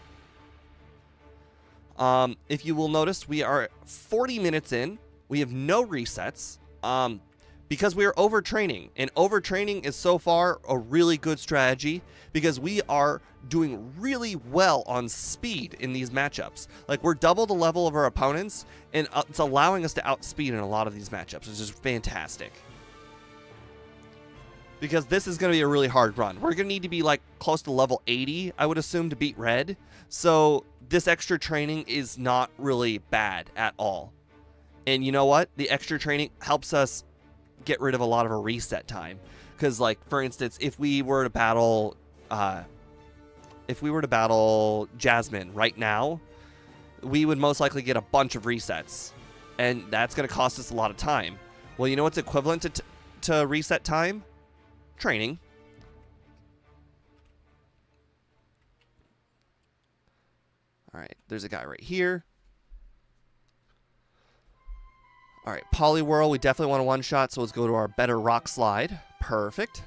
If you will notice, we are 40 minutes in. We have no resets because we are overtraining. And overtraining is so far a really good strategy because we are doing really well on speed in these matchups. Like, we're double the level of our opponents, and it's allowing us to outspeed in a lot of these matchups, which is fantastic. Because this is going to be a really hard run. We're going to need to be, like, close to level 80, I would assume, to beat Red. So this extra training is not really bad at all. And you know what? The extra training helps us get rid of a lot of our reset time. Because, like, for instance, if we were to battle Jasmine right now, we would most likely get a bunch of resets. And that's going to cost us a lot of time. Well, you know what's equivalent to reset time? Training. Alright, there's a guy right here. Alright, Poliwhirl, we definitely want a one-shot, so let's go to our better Rock Slide. Perfect.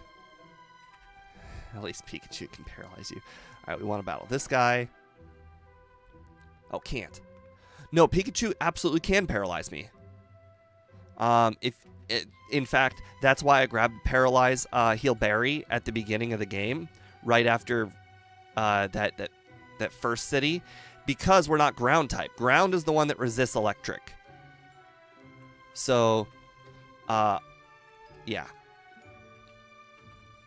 At least Pikachu can paralyze you. All right, we want to battle this guy. Oh, can't. No, Pikachu absolutely can paralyze me. In fact, that's why I grabbed Paralyze Heal Berry at the beginning of the game, right after that first city, because we're not ground type. Ground is the one that resists electric. So, yeah.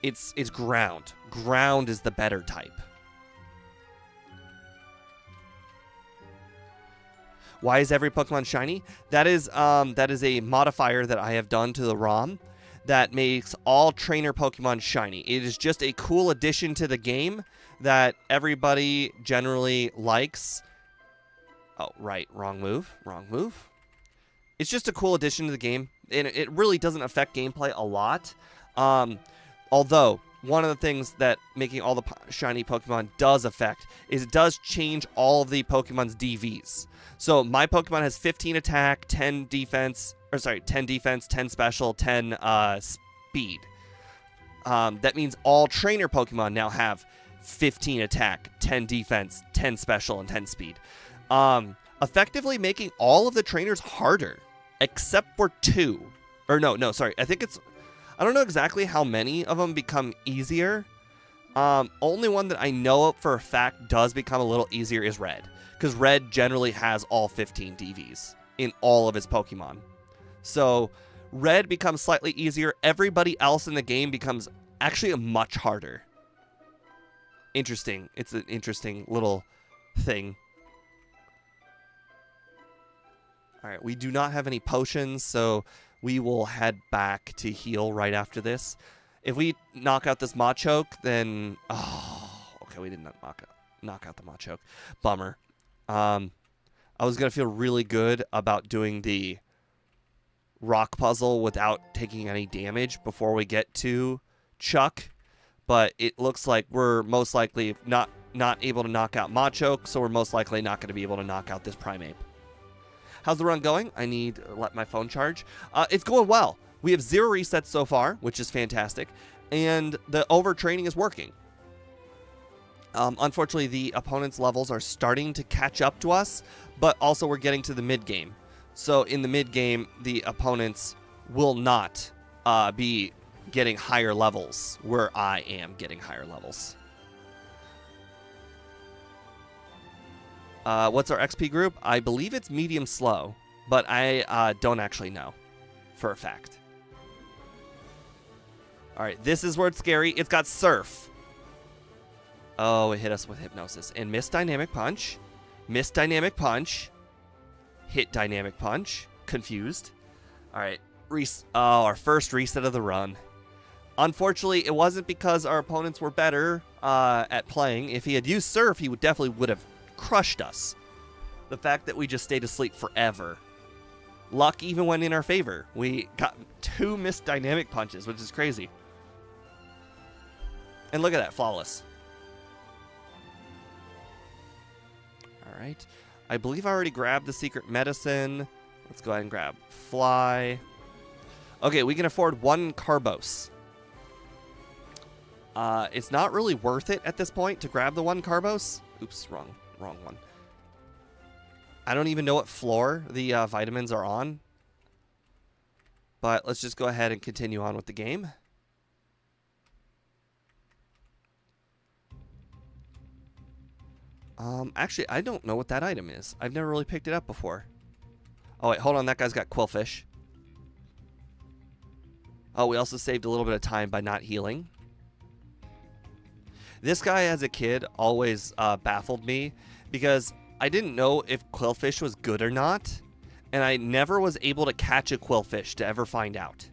It's ground. Ground is the better type. Why is every Pokemon shiny? That is a modifier that I have done to the ROM that makes all trainer Pokemon shiny. It is just a cool addition to the game that everybody generally likes. Oh, right. Wrong move. Wrong move. It's just a cool addition to the game, and it really doesn't affect gameplay a lot. Although, one of the things that making all the shiny Pokemon does affect is it does change all of the Pokemon's DVs. So my Pokemon has 15 attack, 10 defense, 10 special, 10 speed. That means all trainer Pokemon now have 15 attack, 10 defense, 10 special, and 10 speed. Effectively making all of the trainers harder, except for 2. Or no, sorry. I don't know exactly how many of them become easier. Only one that I know for a fact does become a little easier is Red. Because Red generally has all 15 DVs in all of his Pokemon. So, Red becomes slightly easier. Everybody else in the game becomes actually much harder. Interesting. It's an interesting little thing. Alright, we do not have any potions, so we will head back to heal right after this. If we knock out this Machoke, then... Oh, okay, we did not knock out the Machoke. Bummer. I was going to feel really good about doing the rock puzzle without taking any damage before we get to Chuck, but it looks like we're most likely not able to knock out Machoke, so we're most likely not going to be able to knock out this Primeape. How's the run going? I need to let my phone charge. It's going well. We have 0 resets so far, which is fantastic, and the overtraining is working. Unfortunately, the opponent's levels are starting to catch up to us, but also we're getting to the mid-game. So in the mid-game, the opponents will not be getting higher levels where I am getting higher levels. What's our XP group? I believe it's medium slow, but I don't actually know for a fact. All right, this is where it's scary. It's got Surf. Oh, it hit us with Hypnosis. And missed Dynamic Punch. Missed Dynamic Punch. Hit Dynamic Punch. Confused. All right. Our first reset of the run. Unfortunately, it wasn't because our opponents were better at playing. If he had used Surf, he definitely would have crushed us. The fact that we just stayed asleep forever. Luck even went in our favor. We got 2 missed Dynamic Punches, which is crazy. And look at that. Flawless. Alright. I believe I already grabbed the secret medicine. Let's go ahead and grab Fly. Okay, we can afford 1 Carbos. It's not really worth it at this point to grab the 1 Carbos. Oops, wrong one. I don't even know what floor the vitamins are on. But let's just go ahead and continue on with the game. Actually, I don't know what that item is. I've never really picked it up before. Oh, wait, hold on. That guy's got Quillfish. Oh, we also saved a little bit of time by not healing. This guy, as a kid, always baffled me because I didn't know if Quillfish was good or not, and I never was able to catch a Quillfish to ever find out.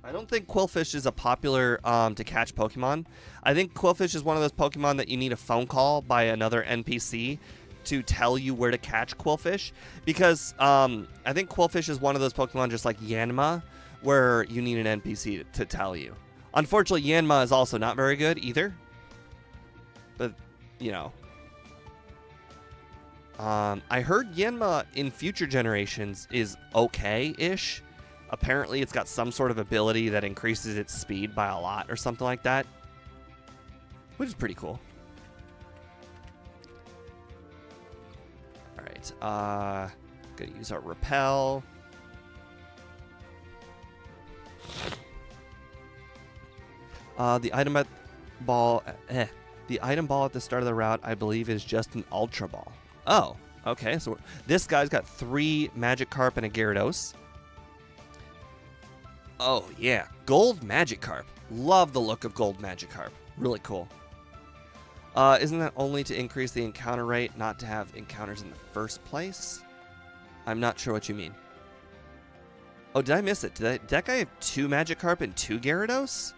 I don't think Quillfish is a popular to catch Pokemon. I think Quillfish is one of those Pokemon that you need a phone call by another NPC to tell you where to catch Quillfish. Because I think Quillfish is one of those Pokemon just like Yanma, where you need an NPC to tell you. Unfortunately, Yanma is also not very good either. But, you know. I heard Yanma in future generations is okay-ish. Apparently, it's got some sort of ability that increases its speed by a lot or something like that. which is pretty cool. All right, gonna use our repel. The item ball at the start of the route, I believe, is just an Ultra Ball. Oh, okay. So this guy's got 3 Magikarp and a Gyarados. Oh, yeah. Gold Magikarp. Love the look of Gold Magikarp. Really cool. Isn't that only to increase the encounter rate, not to have encounters in the first place? I'm not sure what you mean. Oh, did I miss it? Did that guy have 2 Magikarp and 2 Gyarados?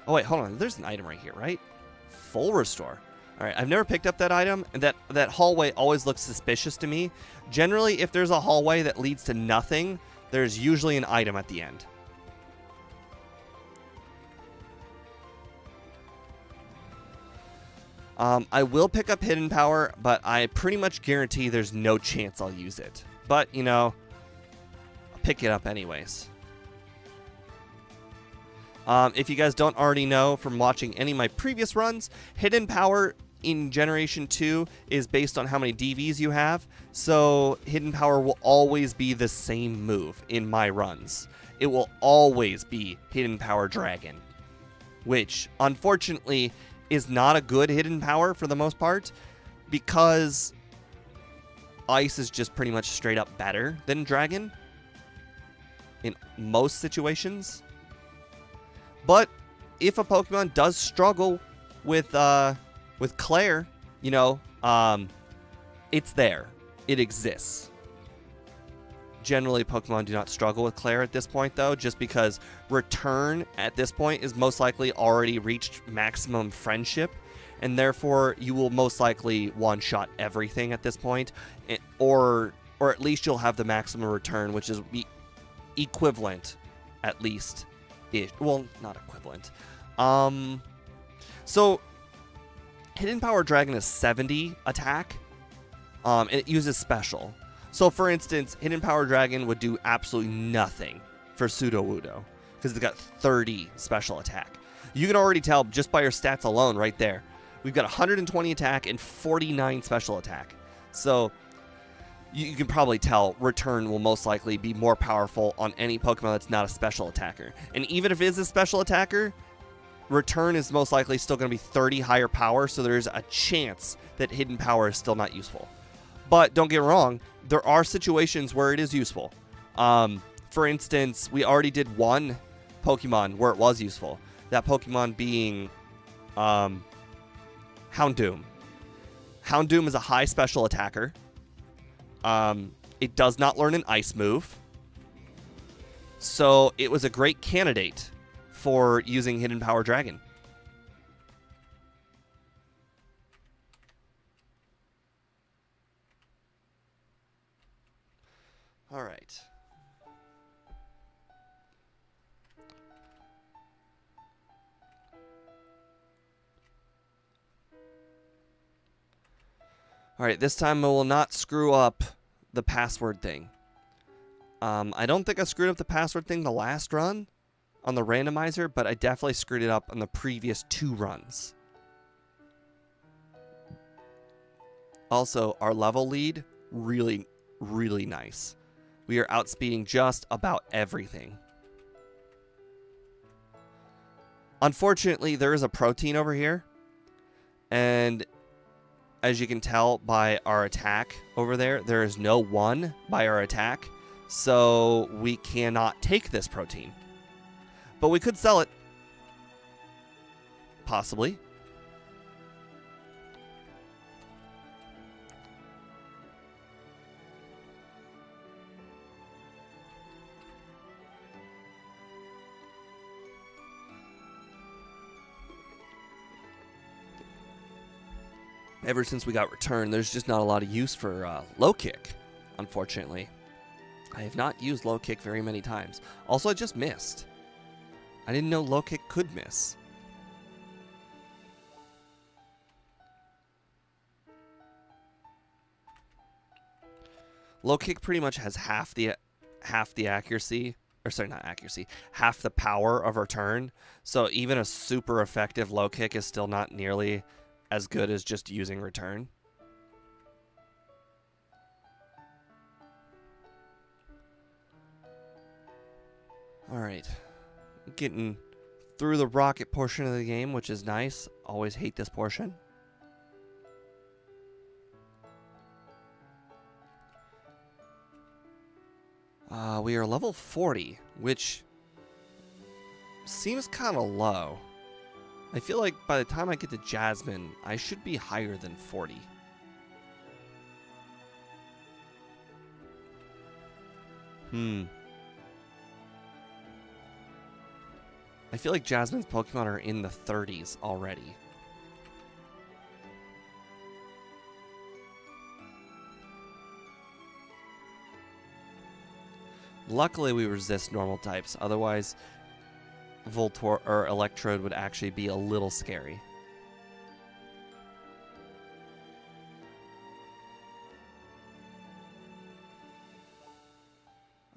Oh, wait, hold on. There's an item right here, right? Full restore. All right, I've never picked up that item, and that hallway always looks suspicious to me. Generally, if there's a hallway that leads to nothing, there's usually an item at the end. I will pick up Hidden Power, but I pretty much guarantee there's no chance I'll use it. But, you know, I'll pick it up anyways. If you guys don't already know from watching any of my previous runs, Hidden Power in Generation 2 is based on how many DVs you have. So Hidden Power will always be the same move in my runs. It will always be Hidden Power Dragon, which unfortunately is not a good Hidden Power for the most part, because Ice is just pretty much straight up better than Dragon in most situations. But if a Pokemon does struggle with Claire, you know, it's there. It exists. Generally, Pokemon do not struggle with Claire at this point, though, just because Return at this point is most likely already reached maximum friendship, and therefore you will most likely one-shot everything at this point, or at least you'll have the maximum return, which is equivalent, at least. Well, not equivalent. So Hidden Power Dragon is 70 attack, and it uses special. So for instance, Hidden Power Dragon would do absolutely nothing for Sudowoodo, because it's got 30 special attack. You can already tell just by your stats alone right there. We've got 120 attack and 49 special attack. So you can probably tell Return will most likely be more powerful on any Pokemon that's not a special attacker. And even if it is a special attacker, Return is most likely still going to be 30 higher power, so there's a chance that Hidden Power is still not useful. But don't get me wrong, there are situations where it is useful. For instance, we already did one Pokemon where it was useful. That Pokemon being Houndoom. Houndoom is a high special attacker. It does not learn an ice move. So it was a great candidate for using Hidden Power Dragon. All right. All right, this time I will not screw up the password thing. I don't think I screwed up the password thing the last run on the randomizer, but I definitely screwed it up on the previous 2 runs. Also, our level lead, really, really nice. We are outspeeding just about everything. Unfortunately, there is a protein over here, and as you can tell by our attack over there, there is no 1 by our attack, so we cannot take this protein. But we could sell it. Possibly. Ever since we got Return, there's just not a lot of use for low kick, unfortunately. I have not used low kick very many times. Also, I just missed. I didn't know low kick could miss. Low kick pretty much has half the accuracy or sorry, not accuracy, half the power of return. So even a super effective low kick is still not nearly as good as just using return. All right, getting through the rocket portion of the game, which is nice. Always hate this portion. We are level 40, which seems kind of low. I feel like by the time I get to Jasmine, I should be higher than 40. I feel like Jasmine's Pokemon are in the 30s already. Luckily, we resist normal types. Otherwise, Voltor or Electrode would actually be a little scary.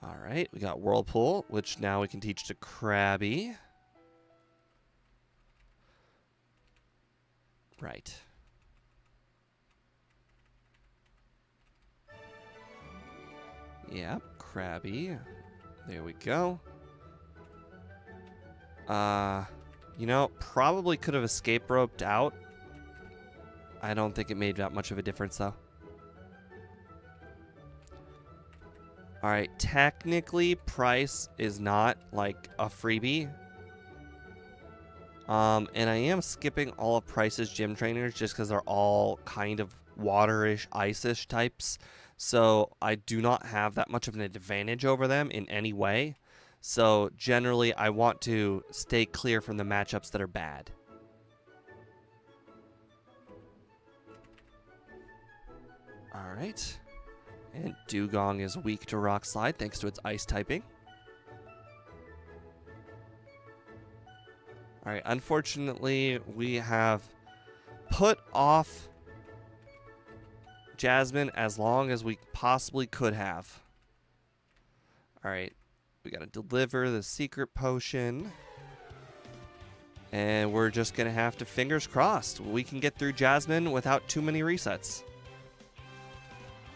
All right, we got Whirlpool, which now we can teach to Krabby. Right. Yep, Krabby. There we go. You know, probably could have escape roped out. I don't think it made that much of a difference, though. Alright, technically, Price is not, like, a freebie. And I am skipping all of Price's gym trainers just because they're all kind of waterish, ice-ish types. So I do not have that much of an advantage over them in any way. So generally, I want to stay clear from the matchups that are bad. All right. And Dugong is weak to Rock Slide thanks to its ice typing. All right, unfortunately, we have put off Jasmine as long as we possibly could have. All right, we got to deliver the secret potion. And we're just going to have to, fingers crossed, we can get through Jasmine without too many resets.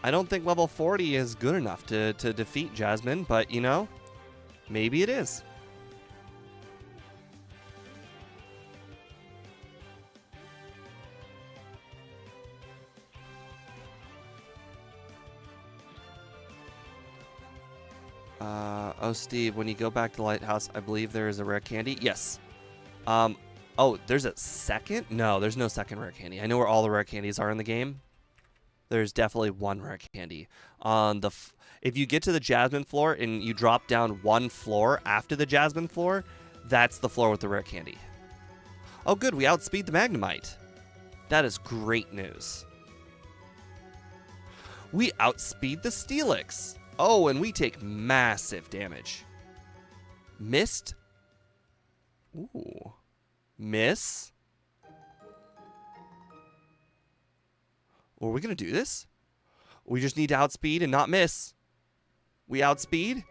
I don't think level 40 is good enough to defeat Jasmine, but, you know, maybe it is. Oh, Steve, when you go back to the lighthouse, I believe there is a rare candy. Yes. Oh, there's a second? No, there's no second rare candy. I know where all the rare candies are in the game. There's definitely one rare candy. If you get to the Jasmine floor and you drop down one floor after the Jasmine floor, that's the floor with the rare candy. Oh, good. We outspeed the Magnemite. That is great news. We outspeed the Steelix. Oh, and we take massive damage. Missed? Ooh. Miss? Are we going to do this? We just need to outspeed and not miss. We outspeed?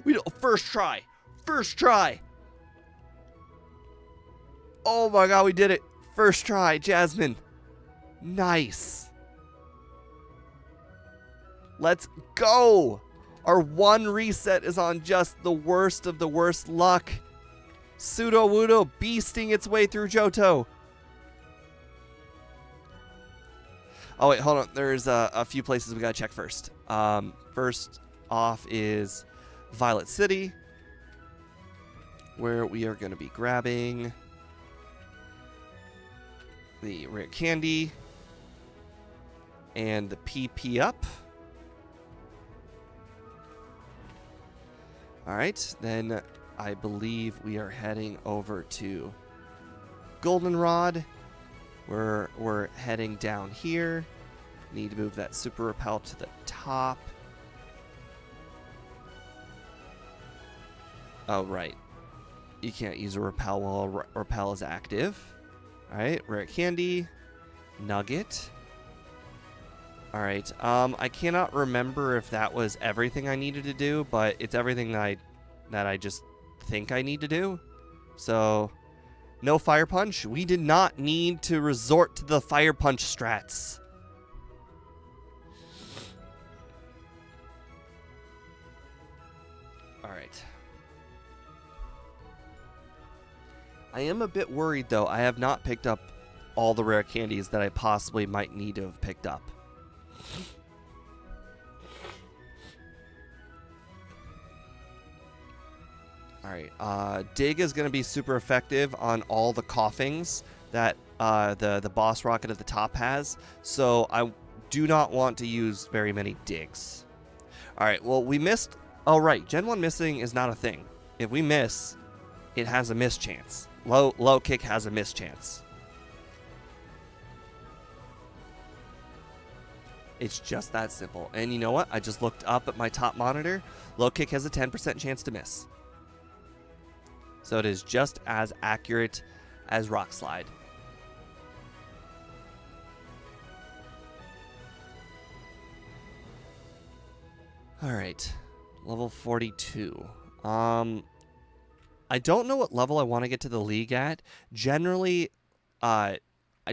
We don't, first try. First try. Oh my god, we did it. First try, Jasmine. Nice. Let's go! Our one reset is on just the worst of the worst luck. Sudowoodo beasting its way through Johto. Oh, wait, hold on. There's a few places we gotta check first. First off is Violet City, where we are gonna be grabbing the rare candy and the PP up. Alright, then I believe we are heading over to Goldenrod. We're heading down here. Need to move that Super Repel to the top. Oh, right. You can't use a Repel while Repel is active. Alright, rare candy. Nugget. Alright, I cannot remember if that was everything I needed to do, but it's everything that I that I just think I need to do. So, no Fire Punch. We did not need to resort to the Fire Punch strats. Alright. I am a bit worried, though. I have not picked up all the rare candies that I possibly might need to have picked up. Alright, Dig is going to be super effective on all the coughings that the boss rocket at the top has, so I do not want to use very many Digs. Alright, well, we missed... Oh, right, Gen 1 missing is not a thing. If we miss, it has a miss chance. Low kick has a miss chance. It's just that simple. And you know what? I just looked up at my top monitor. Low kick has a 10% chance to miss. So it is just as accurate as Rock Slide. Alright. Level 42. I don't know what level I want to get to the league at. Generally, I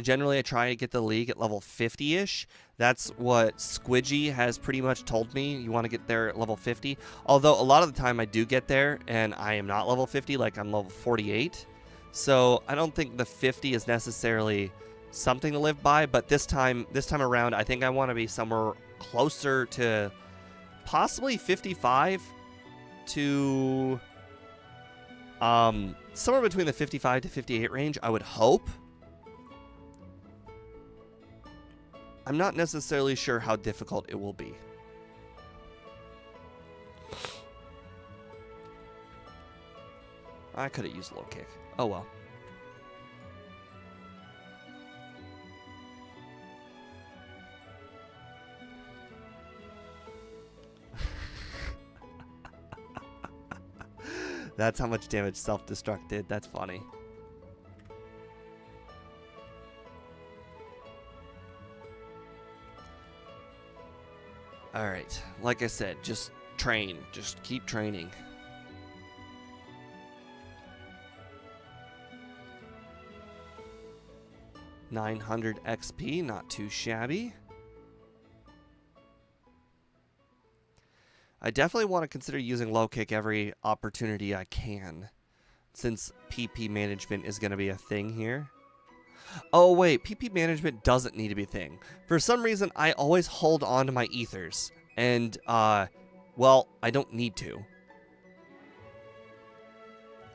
try to get the league at level 50-ish. That's what Squidgy has pretty much told me. You want to get there at level 50. Although a lot of the time I do get there and I am not level 50, like I'm level 48. So I don't think the 50 is necessarily something to live by, but this time around I think I want to be somewhere closer to possibly 55 to somewhere between the 55 to 58 range, I would hope. I'm not necessarily sure how difficult it will be. I could have used low kick. Oh well. That's how much damage self-destruct did. That's funny. Alright, like I said, just train. Just keep training. $900 XP, not too shabby. I definitely want to consider using low kick every opportunity I can, since PP management is going to be a thing here. Oh wait, PP management doesn't need to be a thing. For some reason, I always hold on to my ethers, and, well, I don't need to.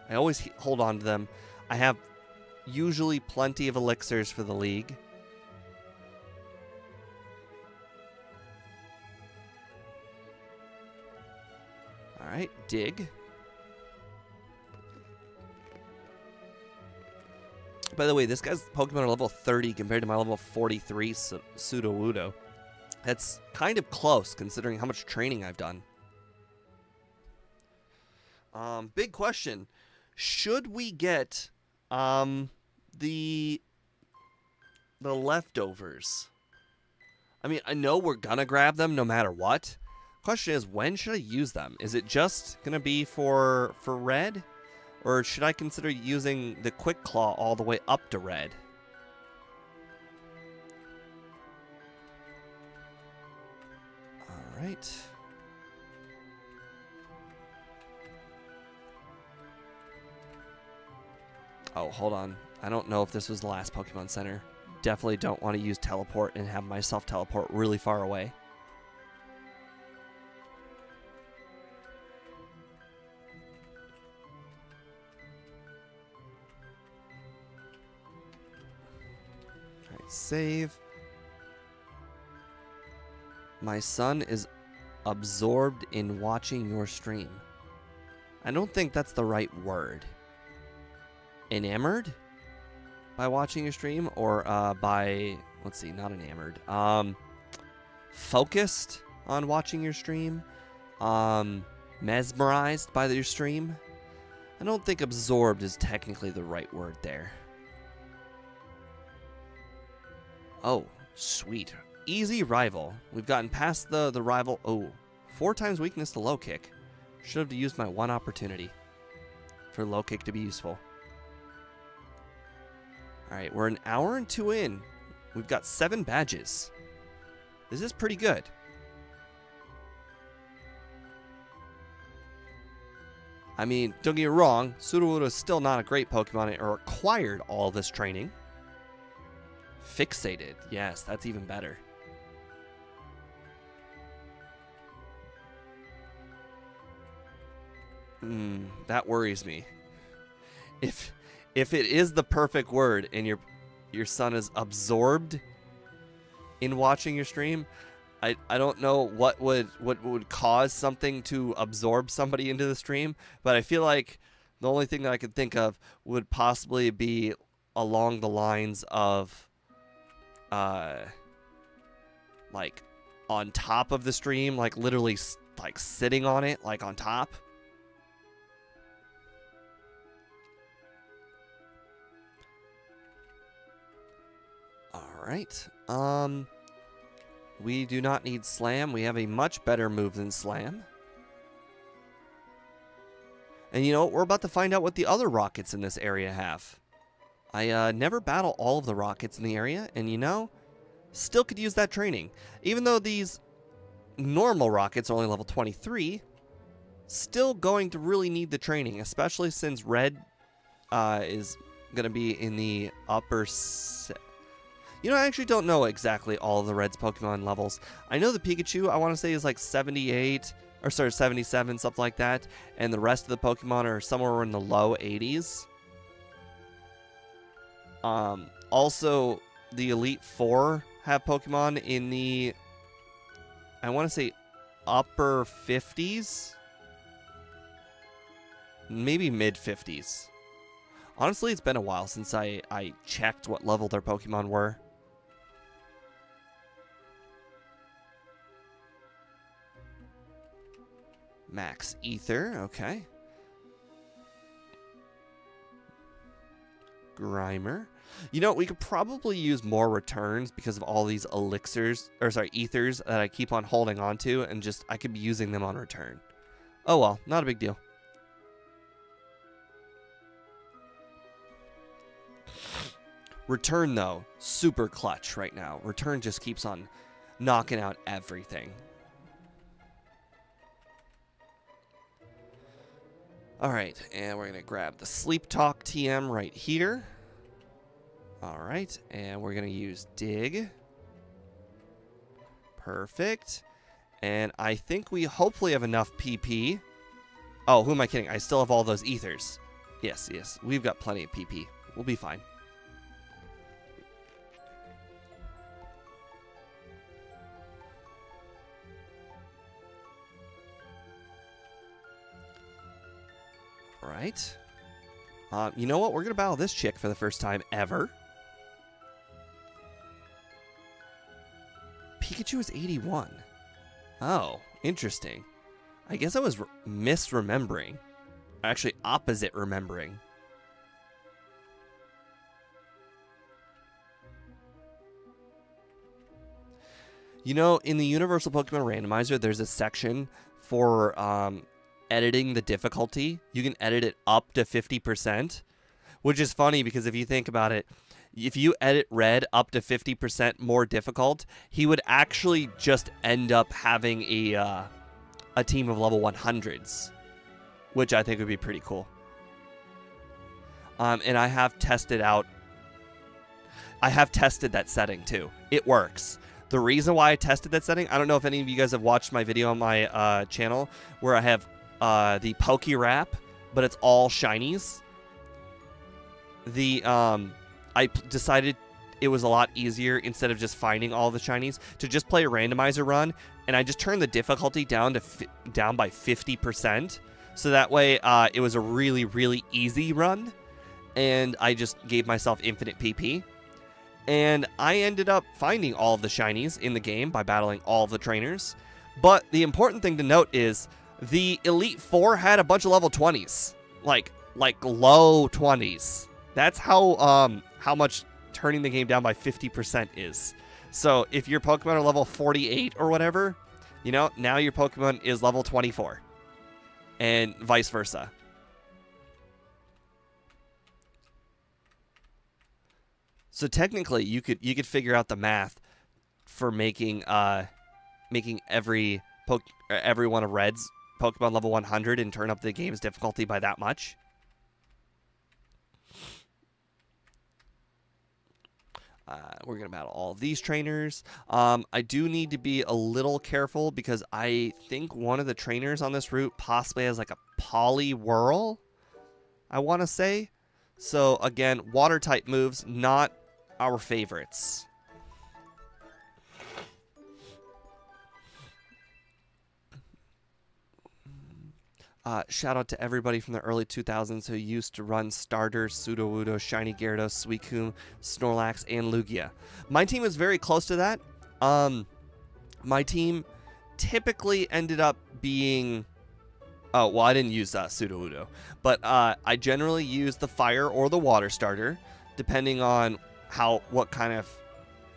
I always hold on to them. I have usually plenty of elixirs for the league. Alright, dig. By the way, this guy's Pokemon are level 30 compared to my level 43 Sudowoodo. That's kind of close considering how much training I've done. Big question. Should we get the leftovers? I mean, I know we're gonna grab them no matter what. Question is, when should I use them? Is it just gonna be for red? Or should I consider using the Quick Claw all the way up to red? Alright. Oh, hold on. I don't know if this was the last Pokemon Center. Definitely don't want to use teleport and have myself teleport really far away. Save. My son is absorbed in watching your stream. I don't think that's the right word. Enamored by watching your stream, or by, let's see, not enamored. Focused on watching your stream. Mesmerized by your stream. I don't think absorbed is technically the right word there. Oh, sweet. Easy rival. We've gotten past the rival. Oh, 4 times weakness to low kick. Should have used my one opportunity for low kick to be useful. Alright, we're an hour and 2 in. We've got 7 badges. This is pretty good. I mean, don't get me wrong, Sudowoodo is still not a great Pokemon. It required all this training. Fixated. Yes, that's even better. That worries me. If it is the perfect word and your son is absorbed in watching your stream, I don't know what would cause something to absorb somebody into the stream, but I feel like the only thing that I could think of would possibly be along the lines of like on top of the stream, like literally like sitting on it, like on top. All right. We do not need Slam. We have a much better move than Slam. And you know what? We're about to find out what the other rockets in this area have. I never battle all of the rockets in the area, and you know, still could use that training. Even though these normal rockets are only level 23, still going to really need the training, especially since Red is going to be in the upper... You know, I actually don't know exactly all of the Red's Pokemon levels. I know the Pikachu, I want to say, is like 78, or sorry, 77, something like that. And the rest of the Pokemon are somewhere in the low 80s. Also, the Elite Four have Pokemon in the, I want to say, upper 50s? Maybe mid 50s. Honestly, it's been a while since I checked what level their Pokemon were. Max Ether, okay. Grimer. You know, we could probably use more returns because of all these elixirs, or sorry, ethers that I keep on holding on to, and just, I could be using them on return. Oh well, not a big deal. Return, though, super clutch right now. Return just keeps on knocking out everything. Alright, and we're going to grab the Sleep Talk TM right here. Alright, and we're going to use Dig. Perfect. And I think we hopefully have enough PP. Oh, who am I kidding? I still have all those ethers. Yes, yes, we've got plenty of PP. We'll be fine. Alright. You know what? We're going to battle this chick for the first time ever. Pikachu is 81. Oh, interesting. I guess I was misremembering. Actually, opposite remembering. You know, in the Universal Pokemon Randomizer, there's a section for editing the difficulty. You can edit it up to 50%, which is funny because if you think about it, if you edit Red up to 50% more difficult, he would actually just end up having a team of level 100s, which I think would be pretty cool. And I have tested that setting too. It works. The reason why I tested that setting, I don't know if any of you guys have watched my video on my channel where I have the Poke Wrap, but it's all shinies. I decided it was a lot easier, instead of just finding all the shinies, to just play a randomizer run, and I just turned the difficulty down by 50%, so that way it was a really, really easy run, and I just gave myself infinite PP. And I ended up finding all of the shinies in the game by battling all of the trainers. But the important thing to note is the Elite Four had a bunch of level 20s, like low 20s. That's how much turning the game down by 50% is. So if your Pokemon are level 48 or whatever, you know, now your Pokemon is level 24. and vice versa. So technically, you could figure out the math for making every one of Red's Pokemon level 100 and turn up the game's difficulty by that much. We're going to battle all of these trainers. I do need to be a little careful because I think one of the trainers on this route possibly has like a Poliwhirl, I want to say. So again, water type moves, not our favorites. Shout out to everybody from the early 2000s who used to run starters, Sudowoodo, Shiny Gyarados, Suicune, Snorlax, and Lugia. My team was very close to that. My team typically ended up being... Oh, well, I didn't use Sudowoodo. But I generally use the fire or the water starter, depending on what kind of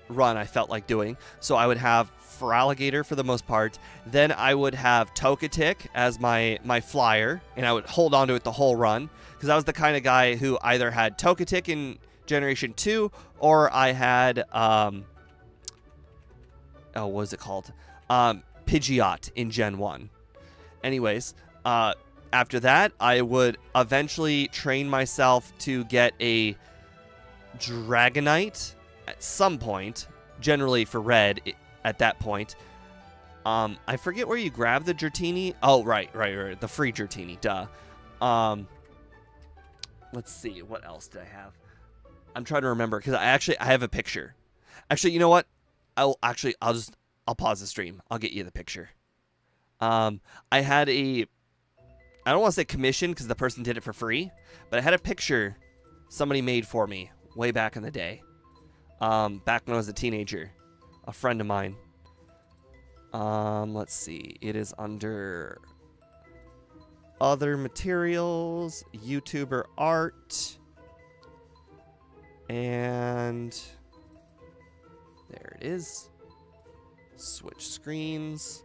run I felt like doing. So I would have Feraligatr for the most part. Then I would have Togetic as my flyer, and I would hold on to it the whole run, because I was the kind of guy who either had Togetic in Generation 2, or I had, what was it called? Pidgeot in Gen 1. Anyways, after that, I would eventually train myself to get a Dragonite at some point, generally for Red at that point. I forget where you grab the Dratini. Oh, right. The free Dratini, duh. Let's see, what else did I have? I'm trying to remember, because I have a picture. Actually, you know what? I'll pause the stream. I'll get you the picture. I had I don't want to say commission, because the person did it for free, but I had a picture somebody made for me way back in the day. Back when I was a teenager. A friend of mine. Let's see. It is under other materials, YouTuber art, and there it is. Switch screens.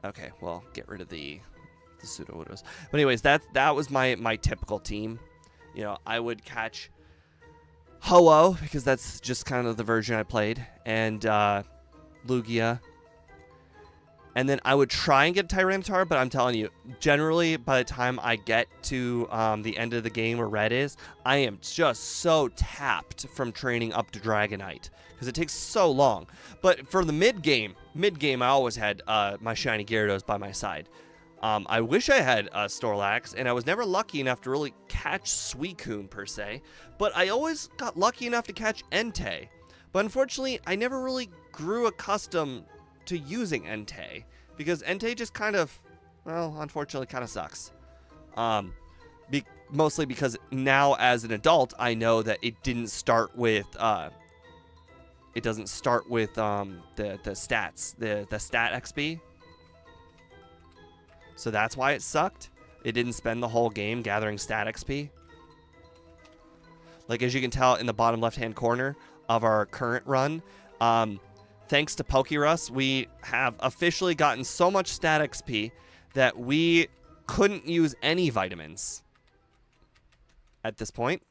Okay, well, get rid of the Sudowoodos. But anyways, that was my typical team. You know, I would catch Ho-Oh, because that's just kind of the version I played, and Lugia. And then I would try and get Tyranitar, but I'm telling you, generally, by the time I get to the end of the game where Red is, I am just so tapped from training up to Dragonite, because it takes so long. But for the mid-game, I always had my Shiny Gyarados by my side. I wish I had Snorlax, and I was never lucky enough to really catch Suicune, per se. But I always got lucky enough to catch Entei. But unfortunately, I never really grew accustomed to using Entei, because Entei just kind of, well, unfortunately kind of sucks. Mostly because now as an adult, I know that it didn't start with, it doesn't start with the stats, the stat XP. So that's why it sucked. It didn't spend the whole game gathering stat XP. Like, as you can tell in the bottom left-hand corner of our current run, thanks to Pokerus, we have officially gotten so much stat XP that we couldn't use any vitamins at this point.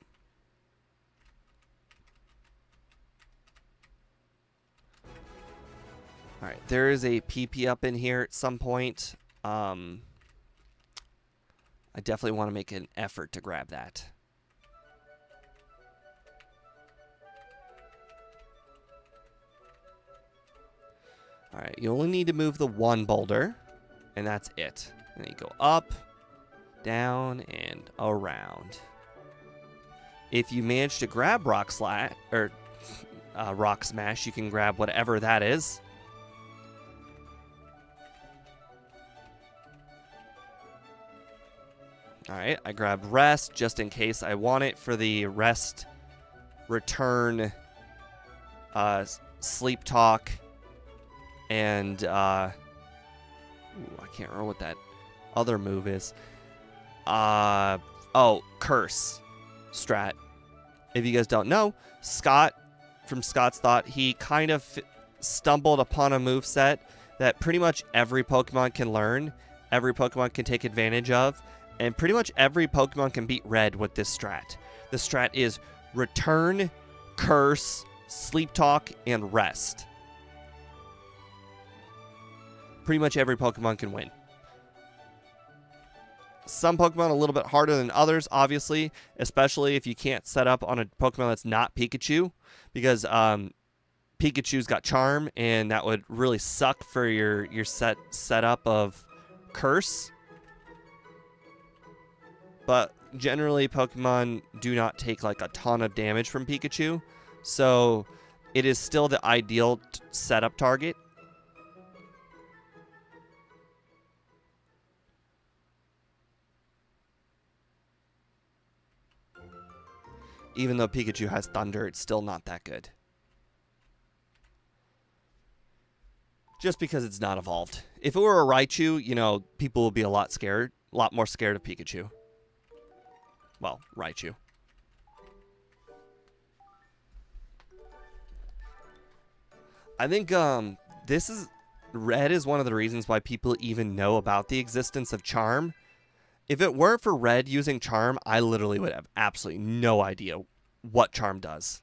Alright, there is a PP up in here at some point. I definitely want to make an effort to grab that. Alright, you only need to move the one boulder, and that's it. And then you go up, down, and around. If you manage to grab Rock Smash, you can grab whatever that is. Alright, I grabbed Rest just in case I want it for the Rest, Return, Sleep Talk, and, ooh, I can't remember what that other move is. Oh, Curse strat. If you guys don't know, Scott, from Scott's Thought, he kind of stumbled upon a moveset that pretty much every Pokemon can learn every Pokemon can take advantage of, and pretty much every Pokemon can beat Red with this strat. The strat is Return, Curse, Sleep Talk, and Rest. Pretty much every Pokemon can win. Some Pokemon a little bit harder than others, obviously, especially if you can't set up on a Pokemon that's not Pikachu, because Pikachu's got Charm, and that would really suck for your setup of Curse. But generally, Pokemon do not take like a ton of damage from Pikachu, so it is still the ideal setup target. Even though Pikachu has Thunder, it's still not that good. Just because it's not evolved. If it were a Raichu, you know, people would be a lot more scared of Pikachu. Well, Raichu. I think Red is one of the reasons why people even know about the existence of Charm. If it weren't for Red using Charm, I literally would have absolutely no idea what Charm does.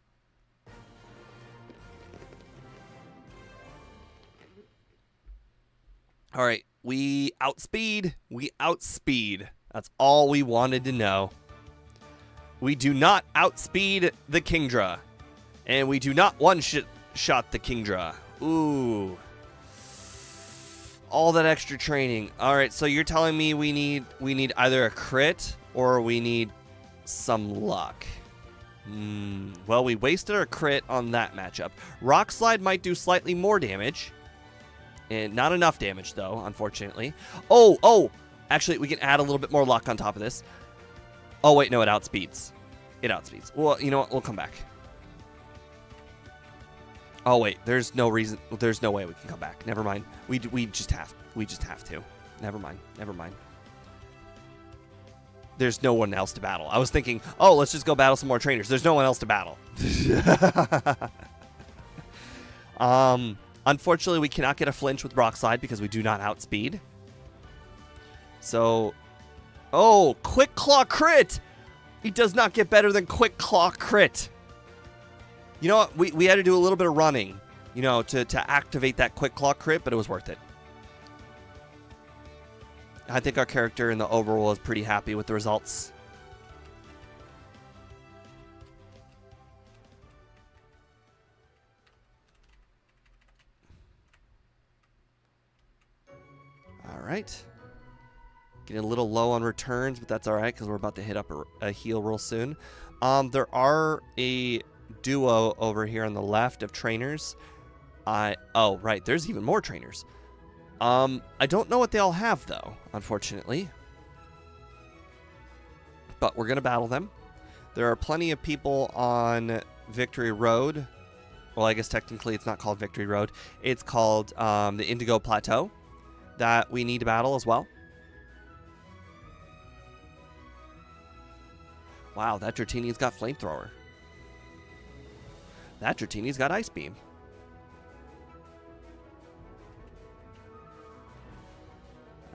All right, we outspeed. That's all we wanted to know. We do not outspeed the Kingdra. And we do not one-shot the Kingdra. Ooh. All that extra training. All right, so you're telling me we need either a crit or we need some luck. Well, we wasted our crit on that matchup. Rock Slide might do slightly more damage. And not enough damage, though, unfortunately. Oh! Actually, we can add a little bit more luck on top of this. Oh, wait, no, it outspeeds. Well, you know what? We'll come back. Oh, wait, there's no way we can come back. Never mind. We just have to. Never mind. There's no one else to battle. I was thinking, oh, let's just go battle some more trainers. There's no one else to battle. Unfortunately, we cannot get a flinch with Rock Slide because we do not outspeed. So, oh, Quick Claw crit! It does not get better than Quick Claw crit. You know what? We had to do a little bit of running, you know, to activate that Quick Claw crit, but it was worth it. I think our character in the overall is pretty happy with the results. All right. Getting a little low on returns, but that's all right because we're about to hit up a heal real soon. There are a duo over here on the left of trainers. Oh, right. There's even more trainers. I don't know what they all have, though, unfortunately. But we're going to battle them. There are plenty of people on Victory Road. Well, I guess technically it's not called Victory Road. It's called the Indigo Plateau that we need to battle as well. Wow, that Dratini's got Flamethrower. That Dratini's got Ice Beam.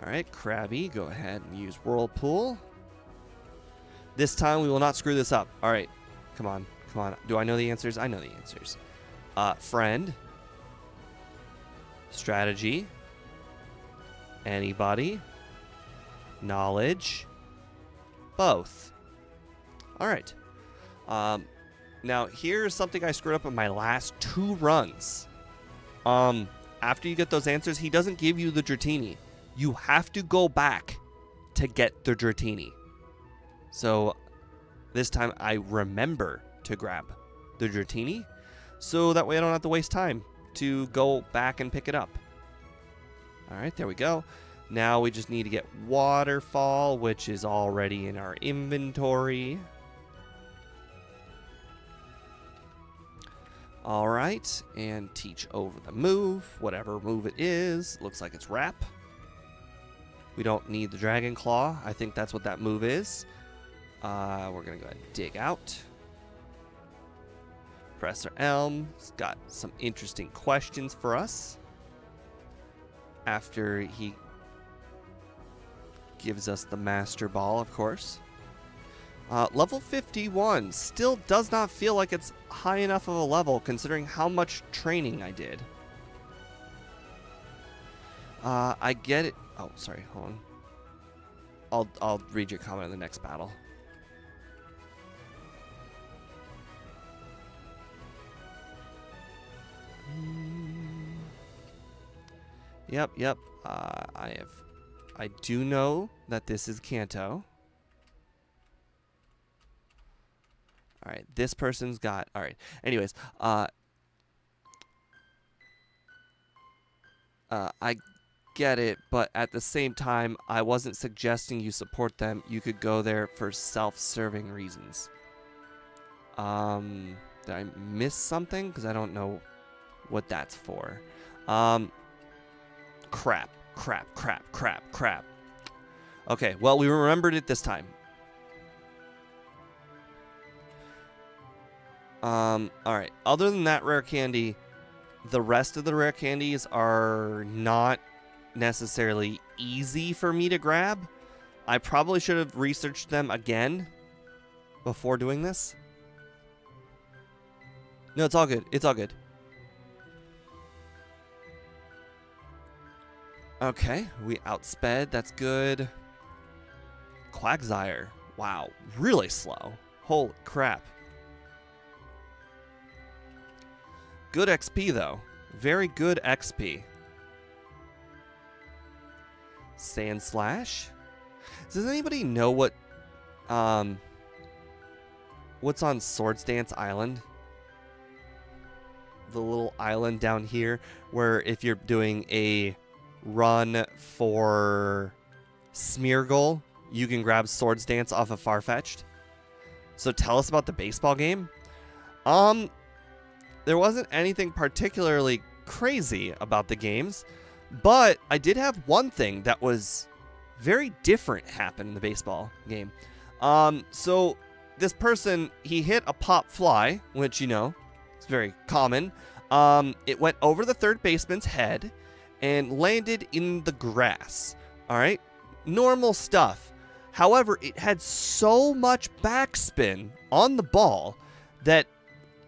Alright, Krabby, go ahead and use Whirlpool. This time we will not screw this up. Alright, come on. Do I know the answers? I know the answers. Friend. Strategy. Anybody. Knowledge. Both. Alright. Now, here's something I screwed up in my last 2 runs. After you get those answers, he doesn't give you the Dratini. You have to go back to get the Dratini. So, this time I remember to grab the Dratini, so that way I don't have to waste time to go back and pick it up. Alright, there we go. Now we just need to get Waterfall, which is already in our inventory. Alright, and teach over the move, whatever move it is. Looks like it's Wrap. We don't need the Dragon Claw. I think that's what that move is. We're going to go ahead and dig out. Professor Elm's got some interesting questions for us. After he gives us the Master Ball, of course. Level 51 still does not feel like it's high enough of a level considering how much training I did. I get it. Oh, sorry, hold on. I'll read your comment in the next battle. Yep. I do know that this is Kanto. All right, this person's got. All right. Anyways, I get it, but at the same time, I wasn't suggesting you support them. You could go there for self-serving reasons. Did I miss something? Because I don't know what that's for. Crap. Okay, well, we remembered it this time. Alright. Other than that rare candy, the rest of the rare candies are not necessarily easy for me to grab. I probably should have researched them again before doing this. No, it's all good. It's all good. Okay, we outsped. That's good. Quagsire. Wow, really slow. Holy crap. Good XP, though. Very good XP. Sand Slash. Does anybody know what, what's on Swords Dance Island? The little island down here where if you're doing a run for Smeargle, you can grab Swords Dance off of Farfetch'd. So tell us about the baseball game. There wasn't anything particularly crazy about the games, but I did have one thing that was very different happen in the baseball game. So this person, he hit a pop fly, which, you know, it's very common. It went over the third baseman's head and landed in the grass. All right, normal stuff. However, it had so much backspin on the ball that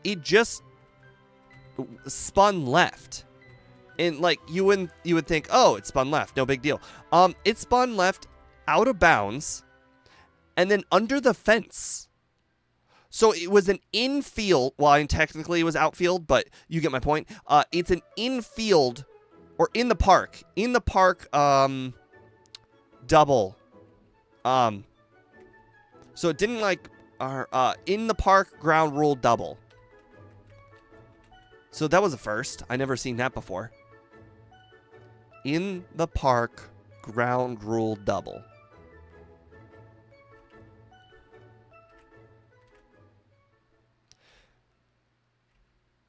it just spun left. And like you would think, oh, it spun left, no big deal. It spun left out of bounds and then under the fence. So it was an infield. Well, technically it was outfield, but you get my point. It's an infield or in the park double. So it didn't like in the park ground rule double. So that was a first. I never seen that before. In the park ground rule double.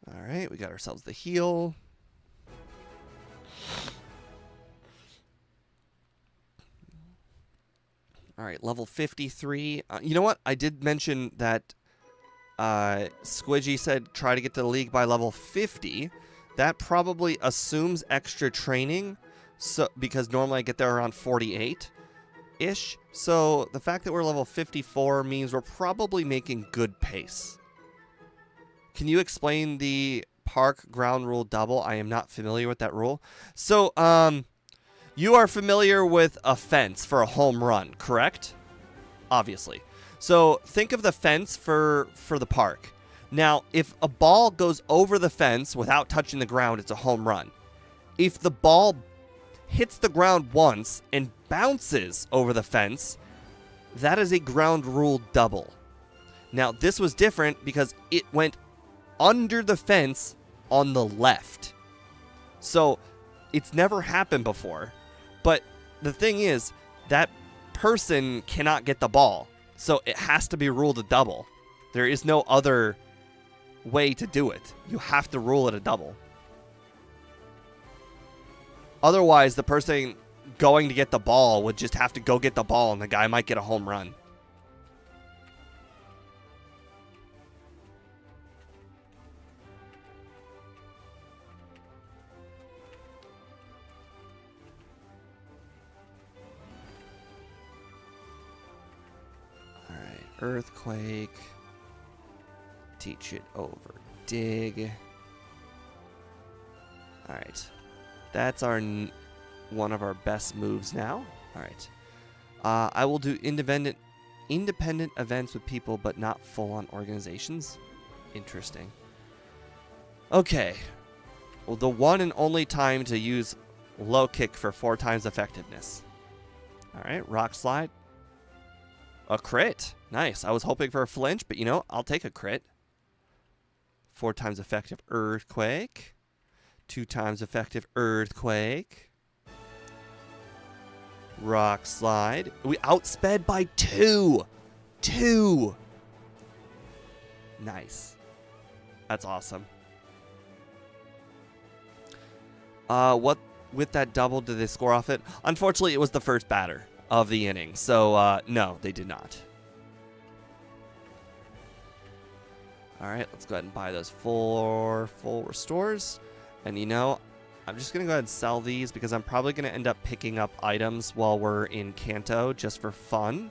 All right, we got ourselves the heal. All right, level 53. You know what? I did mention that Squidgy said try to get to the league by level 50. That probably assumes extra training, so because normally I get there around 48-ish. So the fact that we're level 54 means we're probably making good pace. Can you explain the park ground rule double? I am not familiar with that rule. So, you are familiar with a fence for a home run, correct? Obviously. So think of the fence for the park. Now, if a ball goes over the fence without touching the ground, it's a home run. If the ball hits the ground once and bounces over the fence, that is a ground rule double. Now, this was different because it went under the fence on the left. So it's never happened before. But the thing is, that person cannot get the ball. So it has to be ruled a double. There is no other way to do it. You have to rule it a double. Otherwise, the person going to get the ball would just have to go get the ball, and the guy might get a home run. Earthquake. Teach it over dig. Alright. That's our one of our best moves now. Alright. I will do independent events with people, but not full-on organizations. Interesting. Okay. Well, the one and only time to use low kick for 4 times effectiveness. Alright, rock slide. A crit. Nice. I was hoping for a flinch, but you know, I'll take a crit. 4 times effective earthquake. 2 times effective earthquake. Rock slide. We outsped by 2. 2. Nice. That's awesome. What with that double did they score off it? Unfortunately, it was the first batter of the inning. So, no, they did not. All right, let's go ahead and buy those 4 full restores. And you know, I'm just going to go ahead and sell these because I'm probably going to end up picking up items while we're in Kanto just for fun.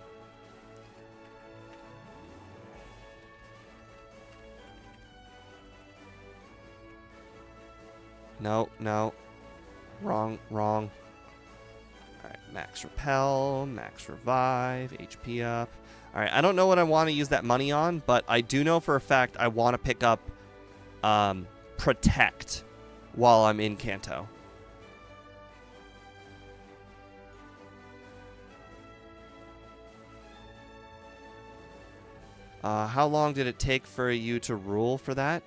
No, no. Wrong, wrong. Alright, max repel, max revive, HP up. Alright, I don't know what I want to use that money on, but I do know for a fact I want to pick up protect while I'm in Kanto. How long did it take for you to rule for that?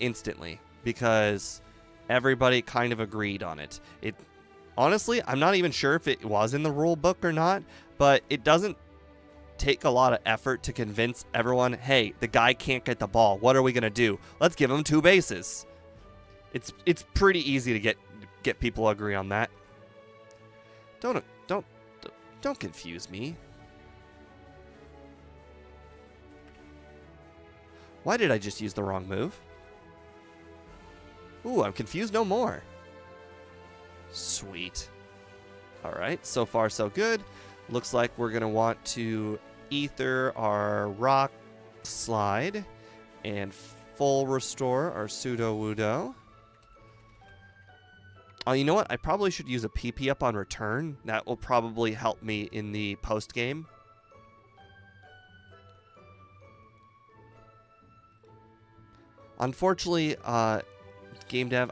Instantly, because everybody kind of agreed on it. Honestly, I'm not even sure if it was in the rule book or not, but it doesn't take a lot of effort to convince everyone, hey, the guy can't get the ball. What are we going to do? Let's give him 2 bases. It's pretty easy to get people to agree on that. Don't confuse me. Why did I just use the wrong move? Ooh, I'm confused no more. Sweet. Alright, so far so good. Looks like we're going to want to ether our rock slide and full restore our Sudowoodo. Oh, you know what? I probably should use a PP up on return. That will probably help me in the post game. Unfortunately, game dev,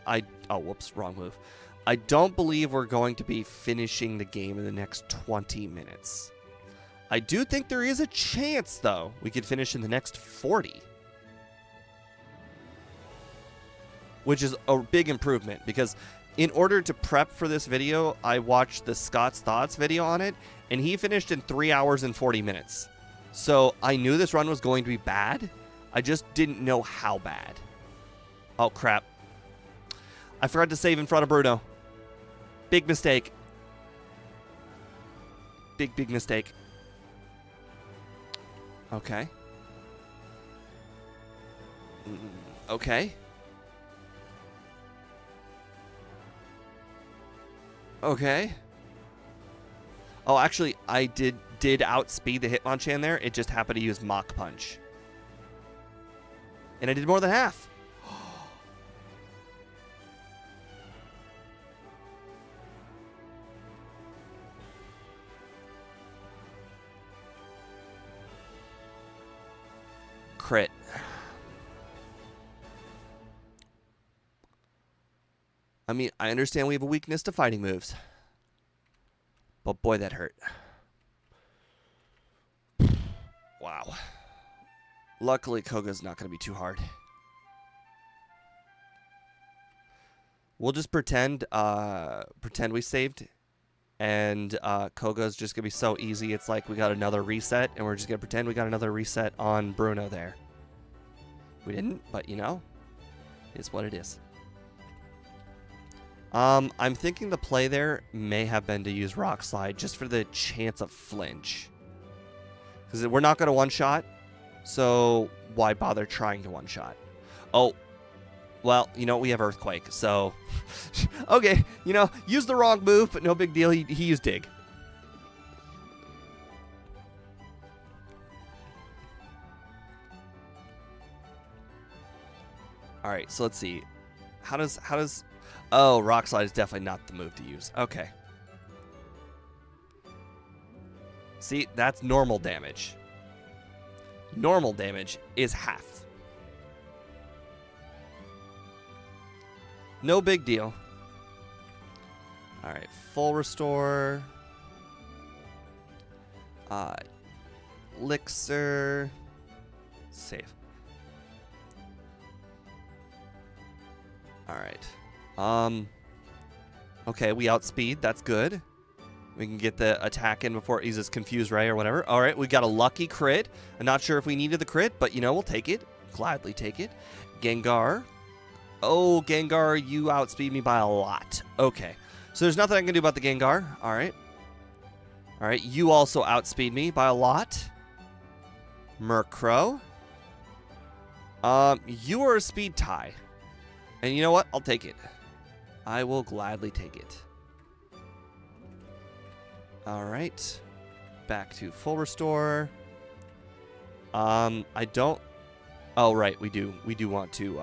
oh, whoops, wrong move. I don't believe we're going to be finishing the game in the next 20 minutes. I do think there is a chance, though, we could finish in the next 40. Which is a big improvement, because in order to prep for this video, I watched the Scott's Thoughts video on it, and he finished in 3 hours and 40 minutes. So I knew this run was going to be bad. I just didn't know how bad. Oh, crap. I forgot to save in front of Bruno. Big mistake. Big mistake. Okay. Okay. Okay. Oh, actually, I did outspeed the Hitmonchan there. It just happened to use Mach Punch. And I did more than half. Crit. I mean, I understand we have a weakness to fighting moves. But boy, that hurt. Wow. Luckily, Koga's not going to be too hard. We'll just pretend we saved. And Koga's just going to be so easy. It's like we got another reset. And we're just going to pretend we got another reset on Bruno there. We didn't, but you know, it's what it is. I'm thinking the play there may have been to use Rock Slide just for the chance of flinch. Because we're not going to one-shot, so why bother trying to one-shot? Oh, well, you know, we have Earthquake, so... okay, you know, use the wrong move, but no big deal. He used Dig. All right, so let's see. How does... Oh, Rock Slide is definitely not the move to use. Okay. See, that's normal damage. Normal damage is half. No big deal. All right, full restore. Elixir. Save. All right. Okay, we outspeed. That's good. We can get the attack in before it uses Confuse Ray or whatever. All right, we got a lucky crit. I'm not sure if we needed the crit, but, you know, we'll take it. Gladly take it. Gengar. Oh, Gengar, you outspeed me by a lot. Okay. So there's nothing I can do about the Gengar. All right. All right, you also outspeed me by a lot. Murkrow. You are a speed tie. And you know what? I'll take it. I will gladly take it. All right. Back to full restore. I don't... Oh, right. We do want to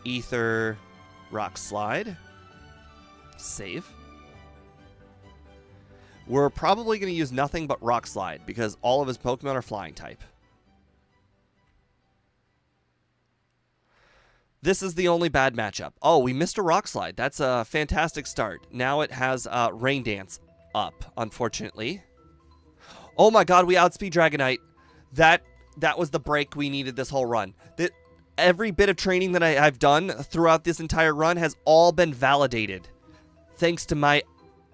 Ether Rock Slide. Save. We're probably going to use nothing but Rock Slide because all of his Pokemon are flying type. This is the only bad matchup. Oh, we missed a Rock Slide. That's a fantastic start. Now it has Rain Dance up, unfortunately. Oh my god, we outspeed Dragonite. That was the break we needed this whole run. Every bit of training that I've done throughout this entire run has all been validated. Thanks to my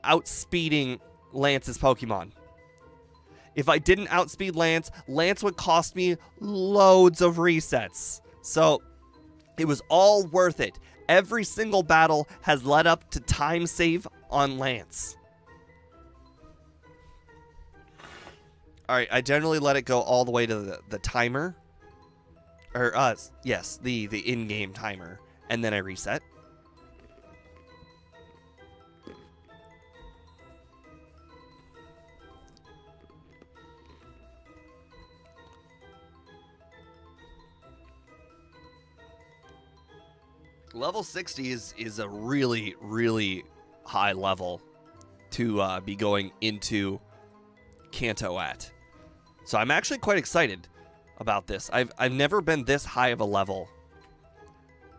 outspeeding Lance's Pokemon. If I didn't outspeed Lance, Lance would cost me loads of resets. So it was all worth it. Every single battle has led up to time save on Lance. Alright, I generally let it go all the way to the timer. Or, yes, the in-game timer. And then I reset. Level 60 is a really, really high level to be going into Kanto at. So I'm actually quite excited about this. I've never been this high of a level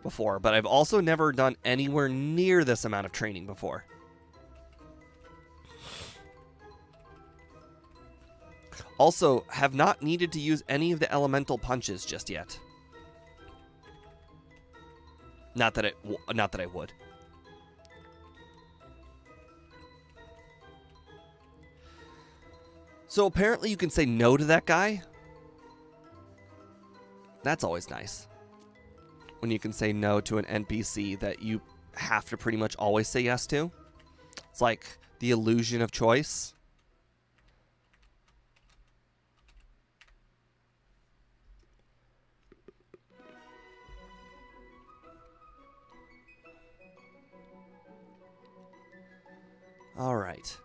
before, but I've also never done anywhere near this amount of training before. Also, have not needed to use any of the elemental punches just yet. Not that I would. So apparently you can say no to that guy. That's always nice. When you can say no to an NPC that you have to pretty much always say yes to. It's like the illusion of choice. All right.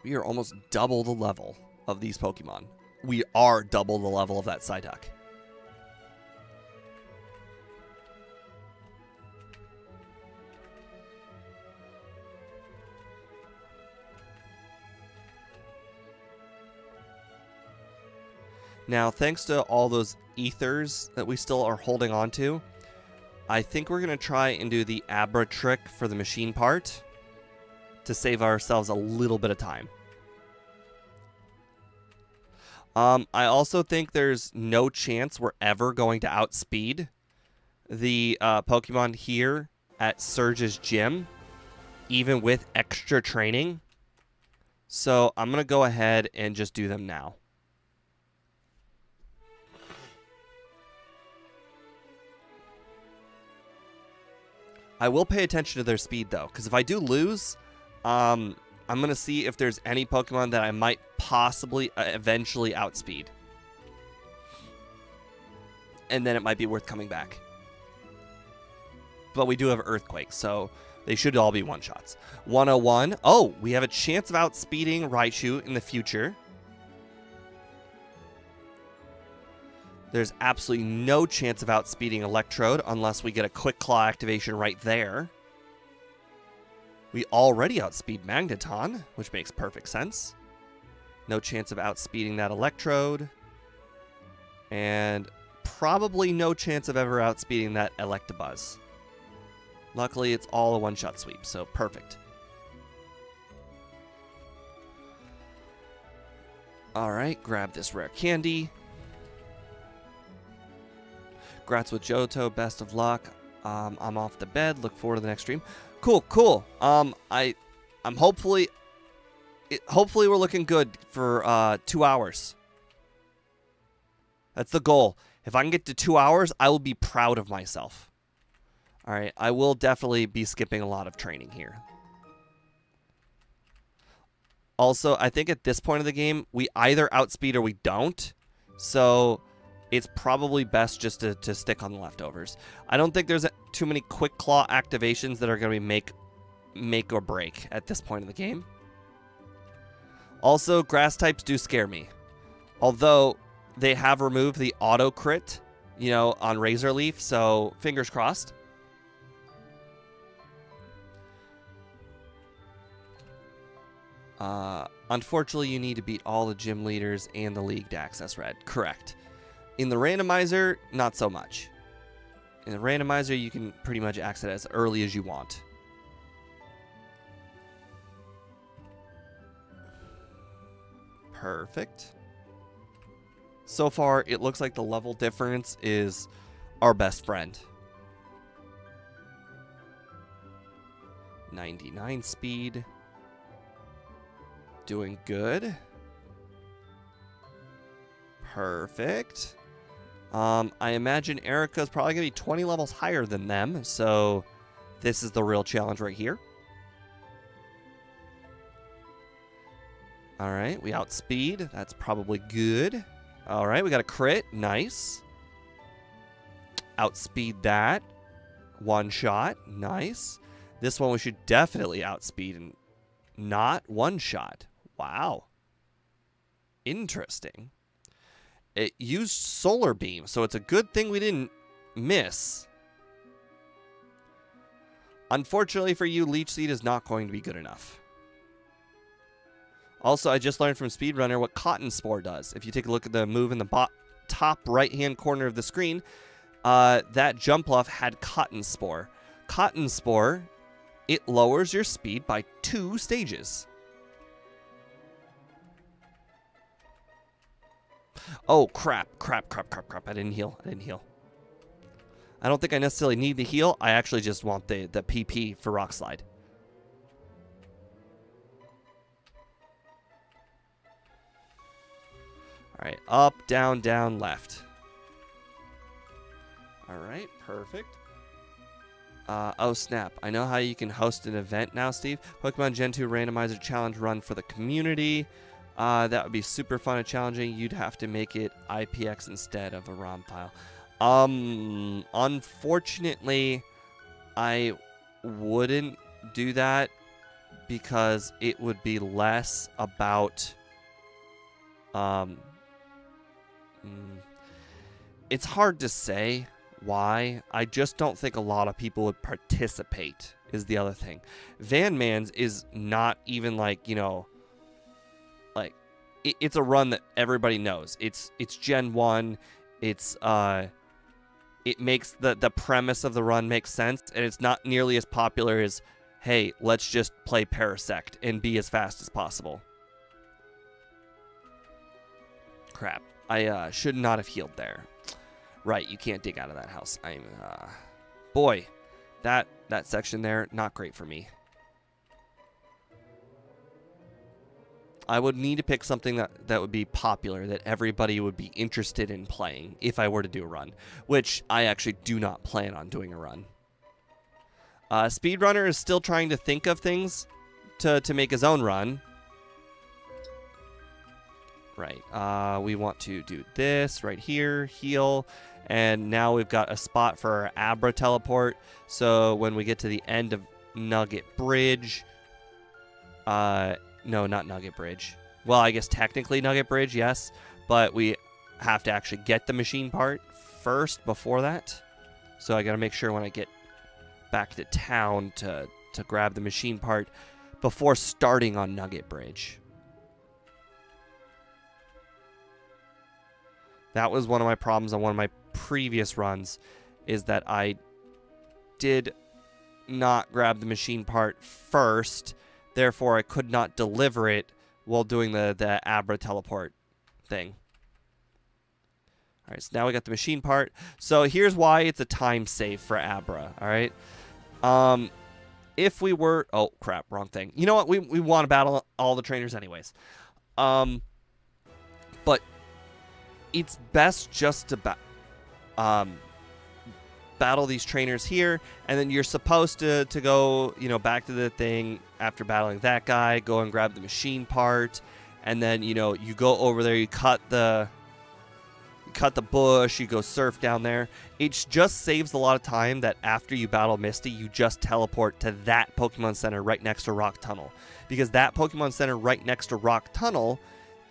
We are almost double the level of these Pokemon. We are double the level of that Psyduck. Now, thanks to all those ethers that we still are holding on to, I think we're going to try and do the Abra trick for the machine part to save ourselves a little bit of time. I also think there's no chance we're ever going to outspeed the Pokemon here at Surge's gym, even with extra training. So I'm going to go ahead and just do them now. I will pay attention to their speed, though, because if I do lose, I'm going to see if there's any Pokemon that I might possibly eventually outspeed. And then it might be worth coming back. But we do have Earthquake, so they should all be one-shots. 101. Oh, we have a chance of outspeeding Raichu in the future. There's absolutely no chance of outspeeding Electrode unless we get a Quick Claw activation right there. We already outspeed Magneton, which makes perfect sense. No chance of outspeeding that Electrode. And probably no chance of ever outspeeding that Electabuzz. Luckily, it's all a one-shot sweep, so perfect. Alright, grab this rare candy. Grats with Johto, best of luck. I'm off the bed, look forward to the next stream. Cool. I'm hopefully we're looking good for 2 hours. That's the goal. If I can get to 2 hours, I will be proud of myself. All right, I will definitely be skipping a lot of training here. Also, I think at this point of the game, we either outspeed or we don't. So it's probably best just to stick on the leftovers. I don't think there's too many Quick Claw activations that are going to be make or break at this point of the game. Also, grass types do scare me. Although they have removed the auto crit, you know, on Razor Leaf, so fingers crossed. Unfortunately, you need to beat all the gym leaders and the league to access red. Correct. In the randomizer, not so much. In the randomizer, you can pretty much access it as early as you want. Perfect. So far, it looks like the level difference is our best friend. 99 speed. Doing good. Perfect. I imagine Erica's probably going to be 20 levels higher than them, so this is the real challenge right here. All right, we outspeed. That's probably good. All right, we got a crit. Nice. Outspeed that. One shot. Nice. This one we should definitely outspeed and not one shot. Wow. Interesting. It used Solar Beam, so it's a good thing we didn't miss. Unfortunately for you, Leech Seed is not going to be good enough. Also, I just learned from Speedrunner what Cotton Spore does. If you take a look at the move in the top right-hand corner of the screen, that Jumpluff had Cotton Spore. Cotton Spore, it lowers your speed by 2 stages. Oh, crap. I didn't heal. I don't think I necessarily need the heal. I actually just want the PP for Rock Slide. All right, up, down, down, left. All right, perfect. Oh, snap. I know how you can host an event now, Steve. Pokemon Gen 2 Randomizer Challenge run for the community. That would be super fun and challenging. You'd have to make it IPX instead of a ROM file. Unfortunately, I wouldn't do that because it would be less about... it's hard to say why. I just don't think a lot of people would participate is the other thing. Van Man's is not even like, you know, like it's a run that everybody knows. It's Gen 1. It's it makes the premise of the run make sense, and it's not nearly as popular as, hey, let's just play Parasect and be as fast as possible. Crap. I should not have healed there. Right, you can't dig out of that house. Boy, that section there, not great for me. I would need to pick something that would be popular, that everybody would be interested in playing if I were to do a run, which I actually do not plan on doing a run. Speedrunner is still trying to think of things to make his own run. Right, we want to do this right here, heal, and now we've got a spot for our Abra teleport, so when we get to the end of Nugget Bridge, no, not Nugget Bridge, well, I guess technically Nugget Bridge, yes, but we have to actually get the machine part first before that. So I got to make sure when I get back to town to grab the machine part before starting on Nugget Bridge. That was one of my problems on one of my previous runs, is that I did not grab the machine part first, therefore I could not deliver it while doing the Abra teleport thing. Alright, so now we got the machine part. So here's why it's a time save for Abra, alright? If we were... Oh, crap, wrong thing. You know what? We want to battle all the trainers anyways. But it's best just to battle these trainers here, and then you're supposed to go, you know, back to the thing after battling that guy, go and grab the machine part, and then, you know, you go over there, you cut the bush, you go surf down there. It just saves a lot of time that after you battle Misty, you just teleport to that Pokemon Center right next to Rock Tunnel. Because that Pokemon Center right next to Rock Tunnel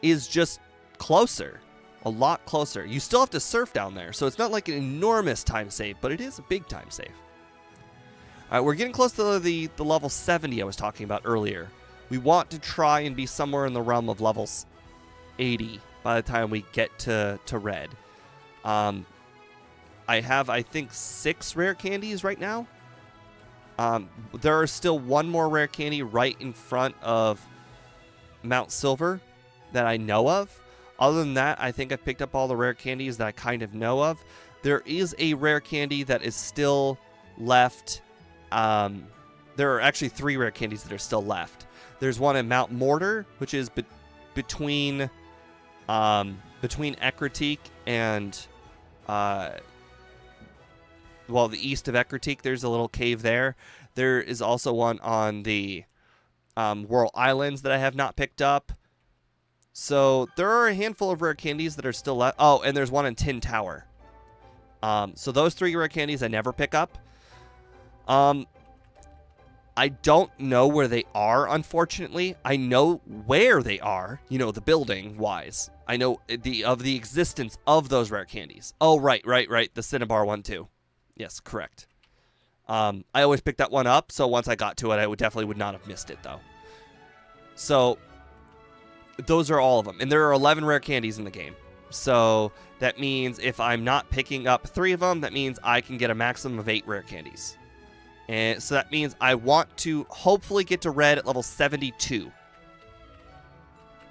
is just closer. A lot closer. You still have to surf down there, so it's not like an enormous time save, but it is a big time save. Alright, we're getting close to the level 70 I was talking about earlier. We want to try and be somewhere in the realm of levels 80 by the time we get to Red. I have, I think, 6 rare candies right now. There are still one more rare candy right in front of Mount Silver that I know of. Other than that, I think I've picked up all the rare candies that I kind of know of. There is a rare candy that is still left. There are actually 3 rare candies that are still left. There's one in Mount Mortar, which is between Ecruteak and, the east of Ecruteak. There's a little cave there. There is also one on the Whirl Islands that I have not picked up. So there are a handful of rare candies that are still left. Oh, and there's one in Tin Tower. So those 3 rare candies I never pick up. I don't know where they are, unfortunately. I know where they are, you know, the building-wise. I know the existence of those rare candies. Oh, right. The Cinnabar one, too. Yes, correct. I always pick that one up, so once I got to it, I definitely would not have missed it, though. So those are all of them. And there are 11 rare candies in the game. So that means if I'm not picking up 3 of them, that means I can get a maximum of 8 rare candies. And so that means I want to hopefully get to Red at level 72.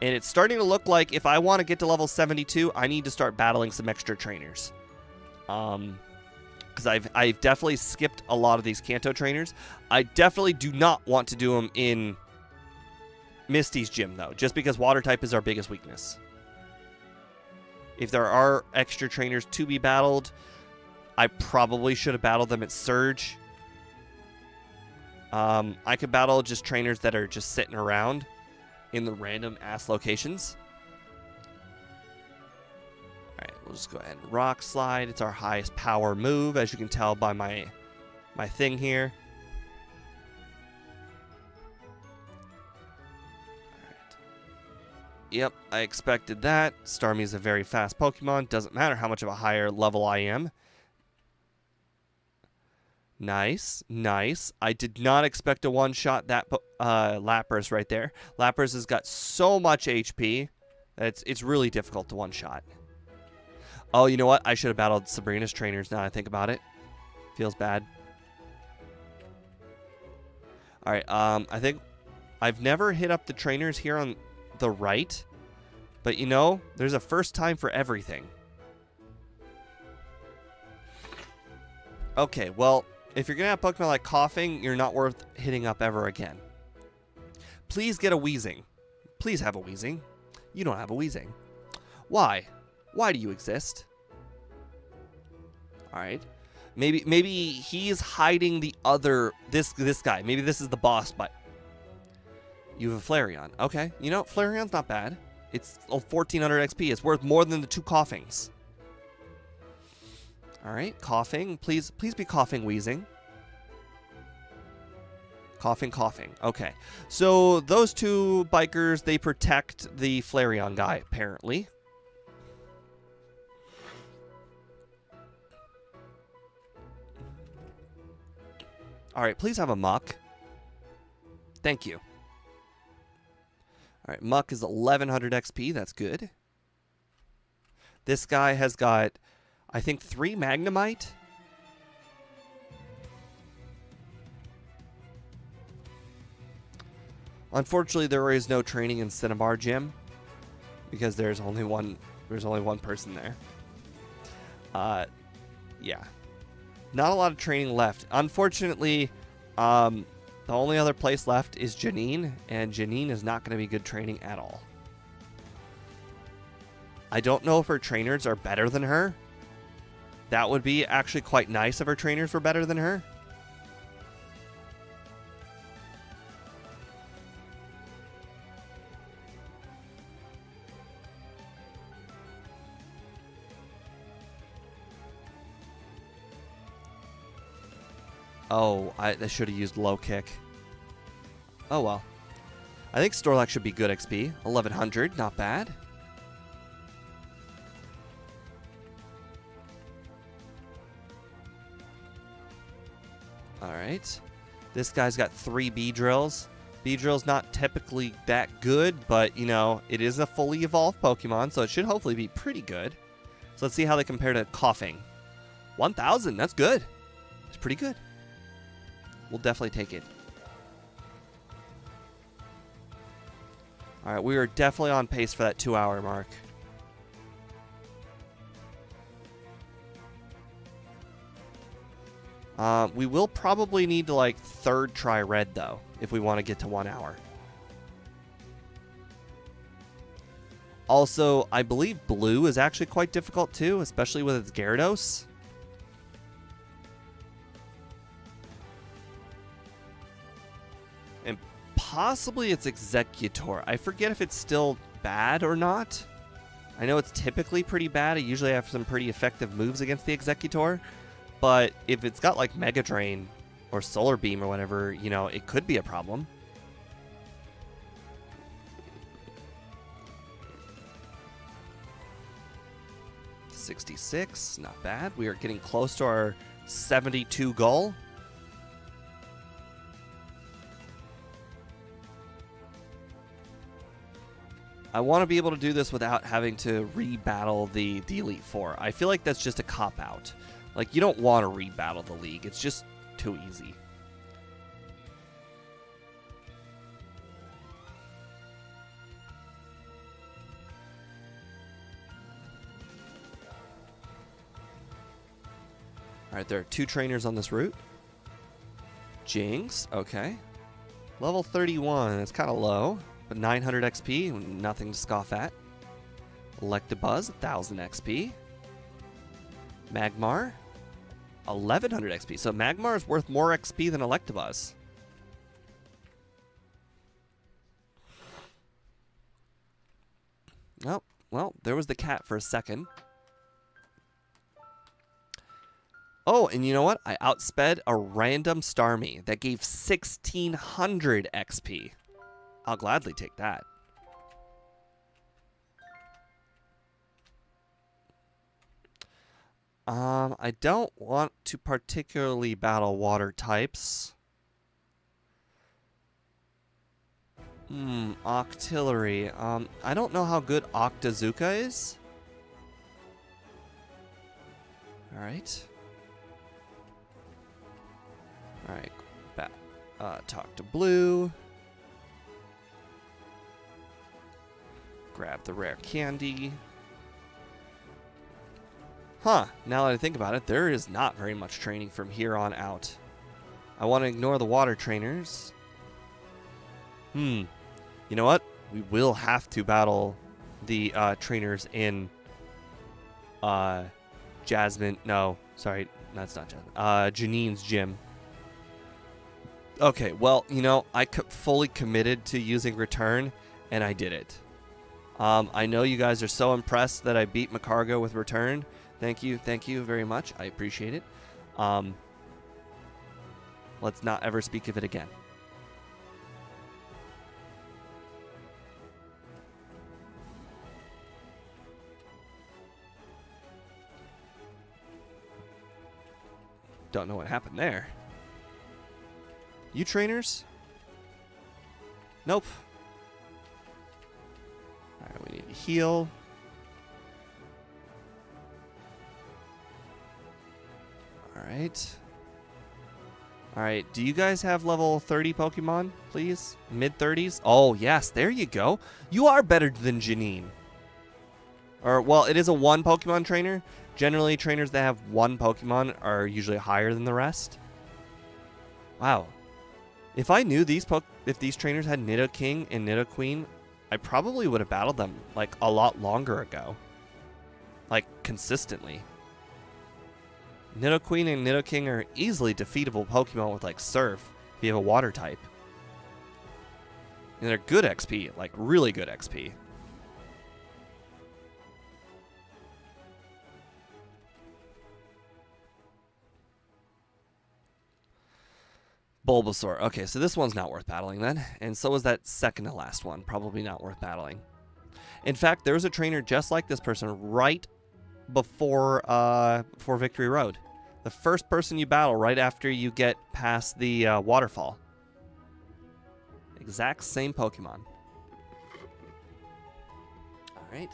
And it's starting to look like if I want to get to level 72, I need to start battling some extra trainers. Because I've definitely skipped a lot of these Kanto trainers. I definitely do not want to do them in Misty's gym, though, just because water type is our biggest weakness. If there are extra trainers to be battled, I probably should have battled them at Surge. I could battle just trainers that are just sitting around in the random ass locations. Alright, we'll just go ahead and Rock Slide. It's our highest power move, as you can tell by my thing here. Yep, I expected that. Starmie is a very fast Pokemon. Doesn't matter how much of a higher level I am. Nice. I did not expect to one-shot that Lapras right there. Lapras has got so much HP that it's really difficult to one-shot. Oh, you know what? I should have battled Sabrina's trainers now that I think about it. Feels bad. Alright, I think I've never hit up the trainers here on the right, but you know, there's a first time for everything. Okay, well, if you're gonna have Pokemon like Coughing, you're not worth hitting up ever again. Please get a Weezing. Please have a Weezing. You don't have a Weezing. Why? Why do you exist? Alright. Maybe he's hiding the other this guy. Maybe this is the boss, but you have a Flareon. Okay. You know, Flareon's not bad. It's 1400 XP. It's worth more than the 2 Coughings. Alright, Coughing. Please be Coughing, Weezing. Coughing. Okay. So those 2 bikers, they protect the Flareon guy, apparently. All right, please have a muck. Thank you. All right, muck is 1100 XP. That's good. This guy has got, I think, 3 Magnemite. Unfortunately, there is no training in Cinnabar Gym because there's only one person there. Yeah. Not a lot of training left. Unfortunately, the only other place left is Janine, and Janine is not going to be good training at all. I don't know if her trainers are better than her. That would be actually quite nice if her trainers were better than her. Oh, I should have used low kick. Oh well. I think Snorlax should be good XP. 1100, not bad. Alright. This guy's got 3 Beedrills. Beedrill's not typically that good, but, you know, it is a fully evolved Pokemon, so it should hopefully be pretty good. So let's see how they compare to Coughing. 1000, that's good. It's pretty good. We'll definitely take it. Alright, we are definitely on pace for that 2-hour mark. We will probably need to, like, third try red, though, if we want to get to 1 hour. Also, I believe blue is actually quite difficult, too, especially with its Gyarados. And possibly its Executor. I forget if it's still bad or not. I know it's typically pretty bad. I usually have some pretty effective moves against the Executor. But if it's got like Mega Drain or Solar Beam or whatever, you know, it could be a problem. $66, not bad. We are getting close to our 72 goal. I want to be able to do this without having to re-battle the Elite Four. I feel like that's just a cop-out. Like, you don't want to re-battle the league. It's just too easy. Alright, there are 2 trainers on this route. Jinx, okay. Level 31, it's kind of low, but 900 XP, nothing to scoff at. Electabuzz, 1000 XP. Magmar, 1100 XP. So Magmar is worth more XP than Electabuzz. Oh, well, there was the cat for a second. Oh, and you know what? I outsped a random Starmie that gave 1600 XP. I'll gladly take that. I don't want to particularly battle water types. Octillery. I don't know how good Octazooka is. Alright. Alright. Talk to Blue. Grab the rare candy. Huh, now that I think about it, there is not very much training from here on out. I want to ignore the water trainers. You know what? We will have to battle the trainers in Jasmine. No, sorry, that's not Jasmine. Janine's gym. Okay, well, you know, I fully committed to using Return, and I did it. I know you guys are so impressed that I beat Macargo with Return. Thank you very much. I appreciate it. Let's not ever speak of it again. Don't know what happened there. You trainers? Nope. Alright, we need to heal. Alright. Alright, do you guys have level 30 Pokemon, please? Mid-30s? Oh, yes, there you go. You are better than Janine. Or, well, it is a one Pokemon trainer. Generally, trainers that have one Pokemon are usually higher than the rest. Wow. If I knew if these trainers had Nidoking and Nidoqueen, I probably would have battled them, like, a lot longer ago. Like, consistently. Nidoqueen and Nidoking are easily defeatable Pokemon with, like, Surf, if you have a water type. And they're good XP, like, really good XP. Bulbasaur. Okay, so this one's not worth battling then. And so is that second to last one. Probably not worth battling. In fact, there was a trainer just like this person right before Victory Road. The first person you battle right after you get past the waterfall. Exact same Pokemon. Alright.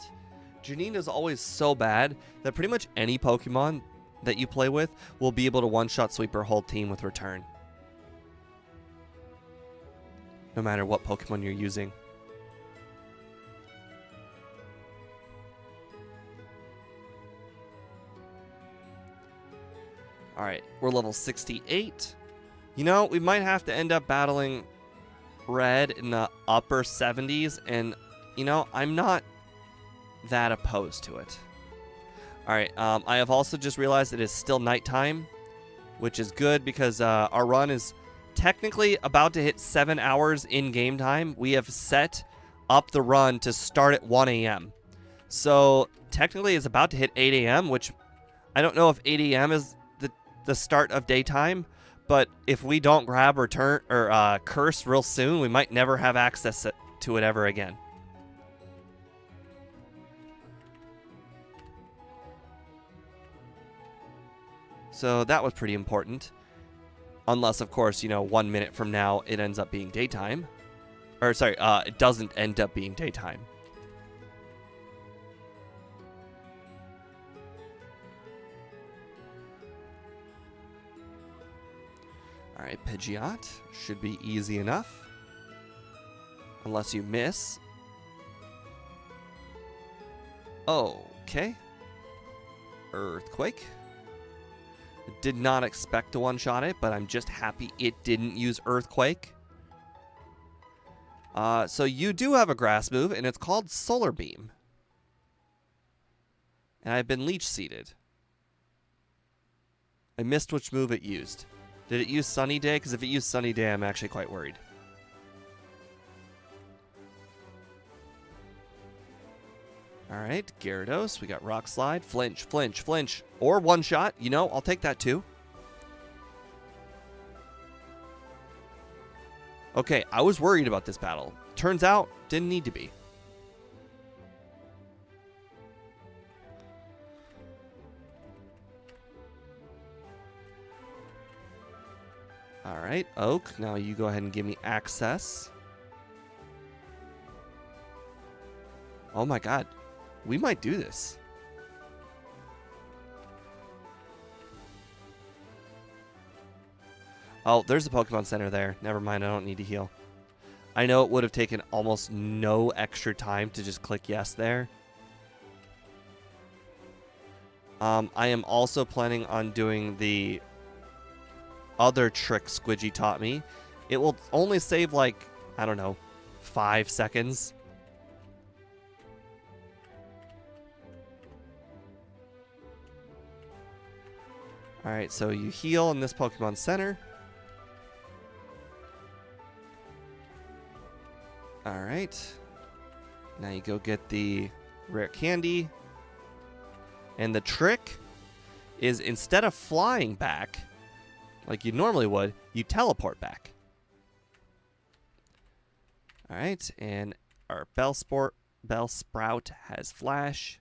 Janine is always so bad that pretty much any Pokemon that you play with will be able to one-shot sweep her whole team with Return. No matter what Pokemon you're using. Alright, we're level 68. You know, we might have to end up battling Red in the upper 70s, and, you know, I'm not that opposed to it. Alright, I have also just realized it is still nighttime, which is good because our run is technically about to hit 7 hours in game time. We have set up the run to start at 1 a.m. So technically it's about to hit 8 a.m., which I don't know if 8 a.m. is the start of daytime, but if we don't grab Return or Curse real soon, we might never have access to it ever again. So that was pretty important. Unless, of course, you know, 1 minute from now it ends up being daytime. Or, sorry, it doesn't end up being daytime. Alright, Pidgeot. Should be easy enough. Unless you miss. Okay. Earthquake. Did not expect to one-shot it, but I'm just happy it didn't use Earthquake. So you do have a grass move, and it's called Solar Beam. And I've been Leech Seeded. I missed which move it used. Did it use Sunny Day? Because if it used Sunny Day, I'm actually quite worried. Alright, Gyarados. We got Rock Slide. Flinch, flinch, flinch. Or one shot. You know, I'll take that too. Okay, I was worried about this battle. Turns out, didn't need to be. Alright, Oak. Now you go ahead and give me access. Oh my god. We might do this. Oh, there's a Pokemon Center there. Never mind, I don't need to heal. I know it would have taken almost no extra time to just click yes there. I am also planning on doing the other trick Squidgy taught me. It will only save like, I don't know, 5 seconds. Alright, so you heal in this Pokemon Center. Alright. Now you go get the rare candy. And the trick is instead of flying back, like you normally would, you teleport back. Alright, and our Bellsprout has Flash.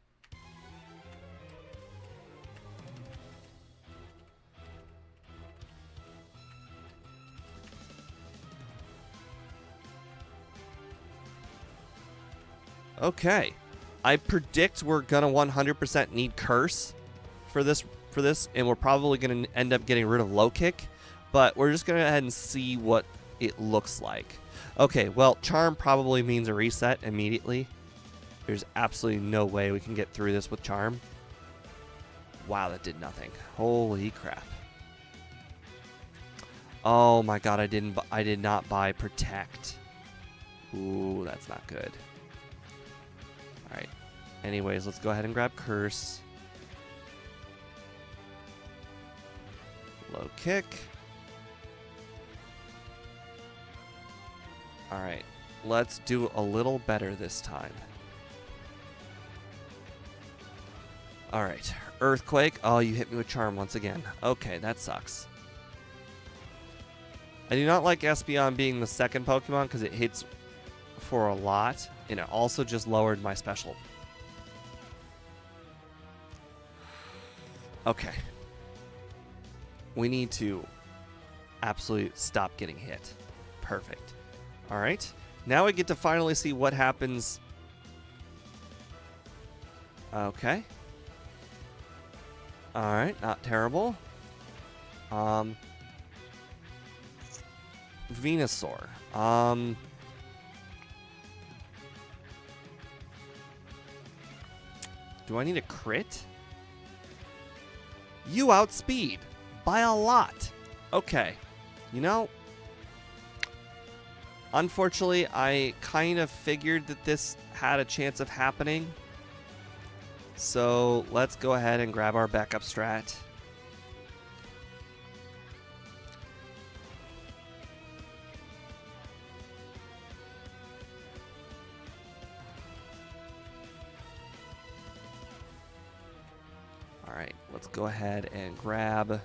Okay. I predict we're going to 100% need Curse for this, and we're probably going to end up getting rid of Low Kick, but we're just going to go ahead and see what it looks like. Okay, well, Charm probably means a reset immediately. There's absolutely no way we can get through this with Charm. Wow, that did nothing. Holy crap. Oh my god, I did not buy Protect. Ooh, that's not good. Alright. Anyways, let's go ahead and grab Curse. Low Kick. Alright. Let's do a little better this time. Alright. Earthquake. Oh, you hit me with Charm once again. Okay, that sucks. I do not like Espeon being the second Pokemon because it hits for a lot, and it also just lowered my special. Okay. We need to absolutely stop getting hit. Perfect. Alright. Now we get to finally see what happens. Okay. Alright, not terrible. Venusaur. Do I need a crit? You outspeed by a lot. Okay. You know, unfortunately, I kind of figured that this had a chance of happening. So let's go ahead and grab our backup strat. Alright, let's go ahead and grab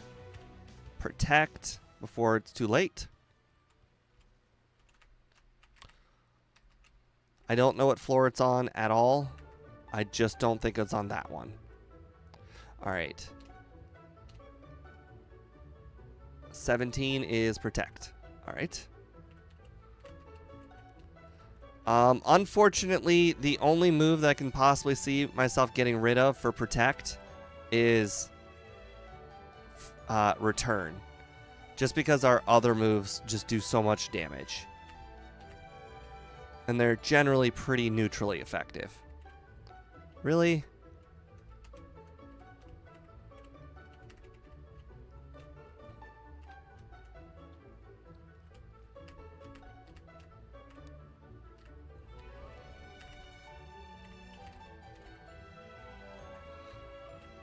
Protect before it's too late. I don't know what floor it's on at all. I just don't think it's on that one. Alright. 17 is Protect. Alright. Unfortunately, the only move that I can possibly see myself getting rid of for Protect is Return. Just because our other moves just do so much damage. And they're generally pretty neutrally effective. Really?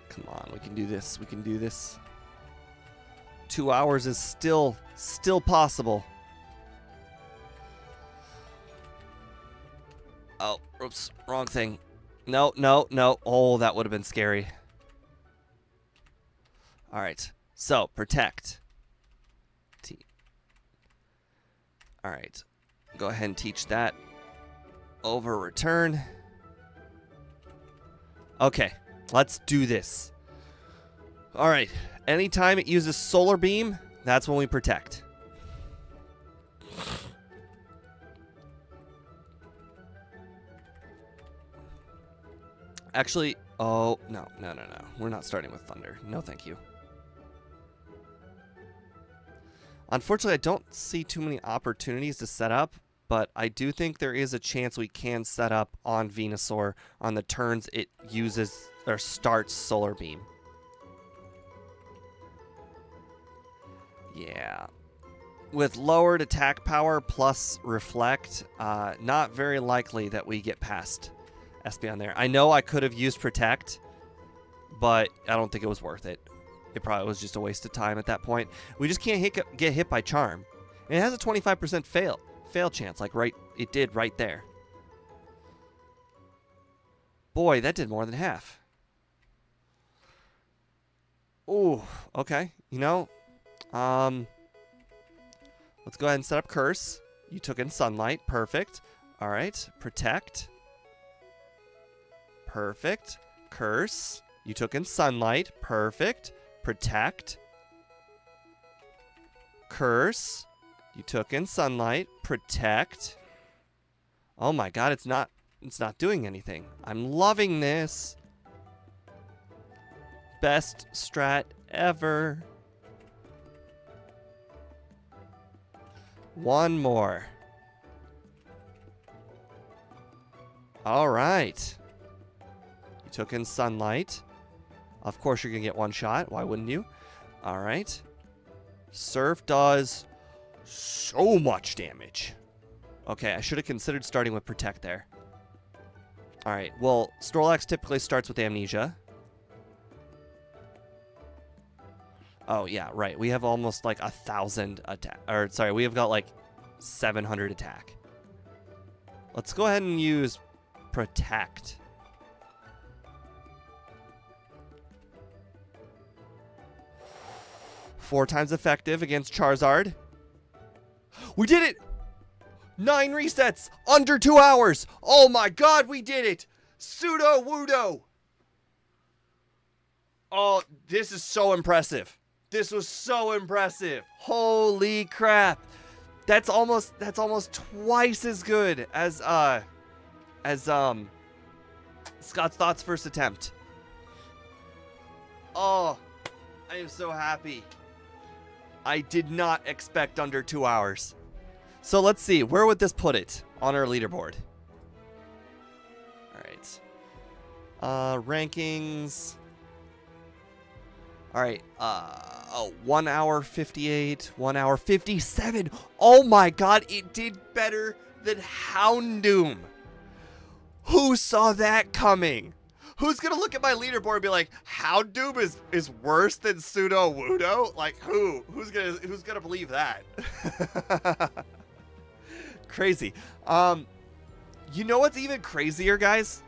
Come on, we can do this. We can do this. 2 hours is still possible. Oh, oops, wrong thing. No, no, no. Oh, that would have been scary. All right. So, Protect. All right. Go ahead and teach that. Over Return. Okay. Let's do this. All right. Anytime it uses Solar Beam, that's when we Protect. Actually, oh, no. We're not starting with Thunder. No, thank you. Unfortunately, I don't see too many opportunities to set up, but I do think there is a chance we can set up on Venusaur on the turns it uses or starts Solar Beam. Yeah. With lowered attack power plus Reflect, not very likely that we get past Espeon there. I know I could have used Protect, but I don't think it was worth it. It probably was just a waste of time at that point. We just can't get hit by Charm. And it has a 25% fail chance, like it did right there. Boy, that did more than half. Ooh, okay. You know, let's go ahead and set up Curse. You took in Sunlight. Perfect. All right. Protect. Perfect. Curse. You took in Sunlight. Perfect. Protect. Curse. You took in Sunlight. Protect. Oh my god, it's not It's not doing anything. I'm loving this. Best strat ever. One more. All right. You took in sunlight. Of course you're going to get one shot. Why wouldn't you? All right. Surf does so much damage. Okay, I should have considered starting with Protect there. All right, well, Snorlax typically starts with Amnesia. Oh, yeah, right. We have almost like 1,000 attack. Or, sorry, we have got like 700 attack. Let's go ahead and use Protect. Four times effective against Charizard. We did it! 9 resets! Under 2 hours! Oh my god, we did it! Sudowoodo! Oh, this is so impressive. This was so impressive. Holy crap. That's almost twice as good as Scott's Thought's first attempt. Oh, I am so happy. I did not expect under 2 hours. So let's see, where would this put it on our leaderboard? All right. Rankings. All right. 1 hour 58, 1 hour 57. Oh my god, it did better than Houndoom. Who saw that coming? Who's gonna look at my leaderboard and be like, Houndoom is worse than Sudowoodo? Like who? Who's gonna believe that? Crazy. You know what's even crazier, guys?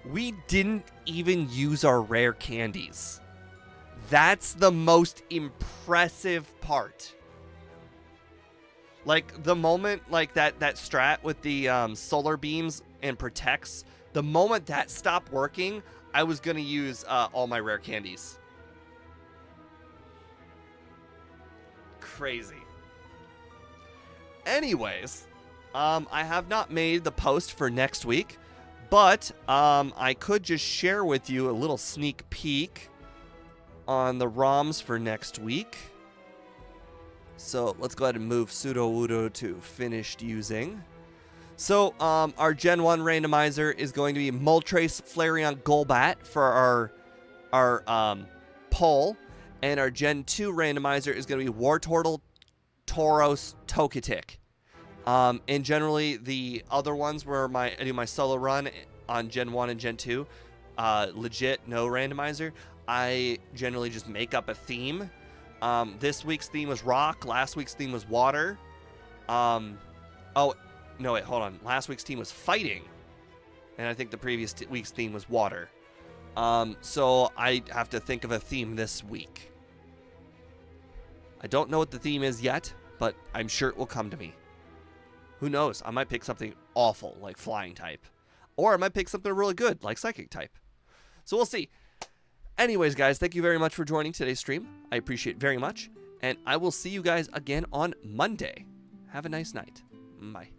We didn't even use our rare candies. That's the most impressive part. Like the moment, like that strat with the solar beams and protects, the moment that stopped working, I was gonna use all my rare candies. Crazy. Anyways, I have not made the post for next week, but I could just share with you a little sneak peek on the ROMs for next week. So let's go ahead and move Sudowoodo to finished using. So our Gen 1 randomizer is going to be Moltres, Flareon, Golbat for our poll. And our Gen 2 randomizer is going to be Wartortle, Tauros, Togetic. And generally the other ones where I do my solo run on Gen 1 and Gen 2, legit no randomizer. I generally just make up a theme. This week's theme was rock. Last week's theme was water. Oh, no, wait, hold on. Last week's theme was fighting. And I think the previous week's theme was water. So I have to think of a theme this week. I don't know what the theme is yet, but I'm sure it will come to me. Who knows? I might pick something awful, like flying type. Or I might pick something really good, like psychic type. So we'll see. Anyways, guys, thank you very much for joining today's stream. I appreciate it very much. And I will see you guys again on Monday. Have a nice night. Bye.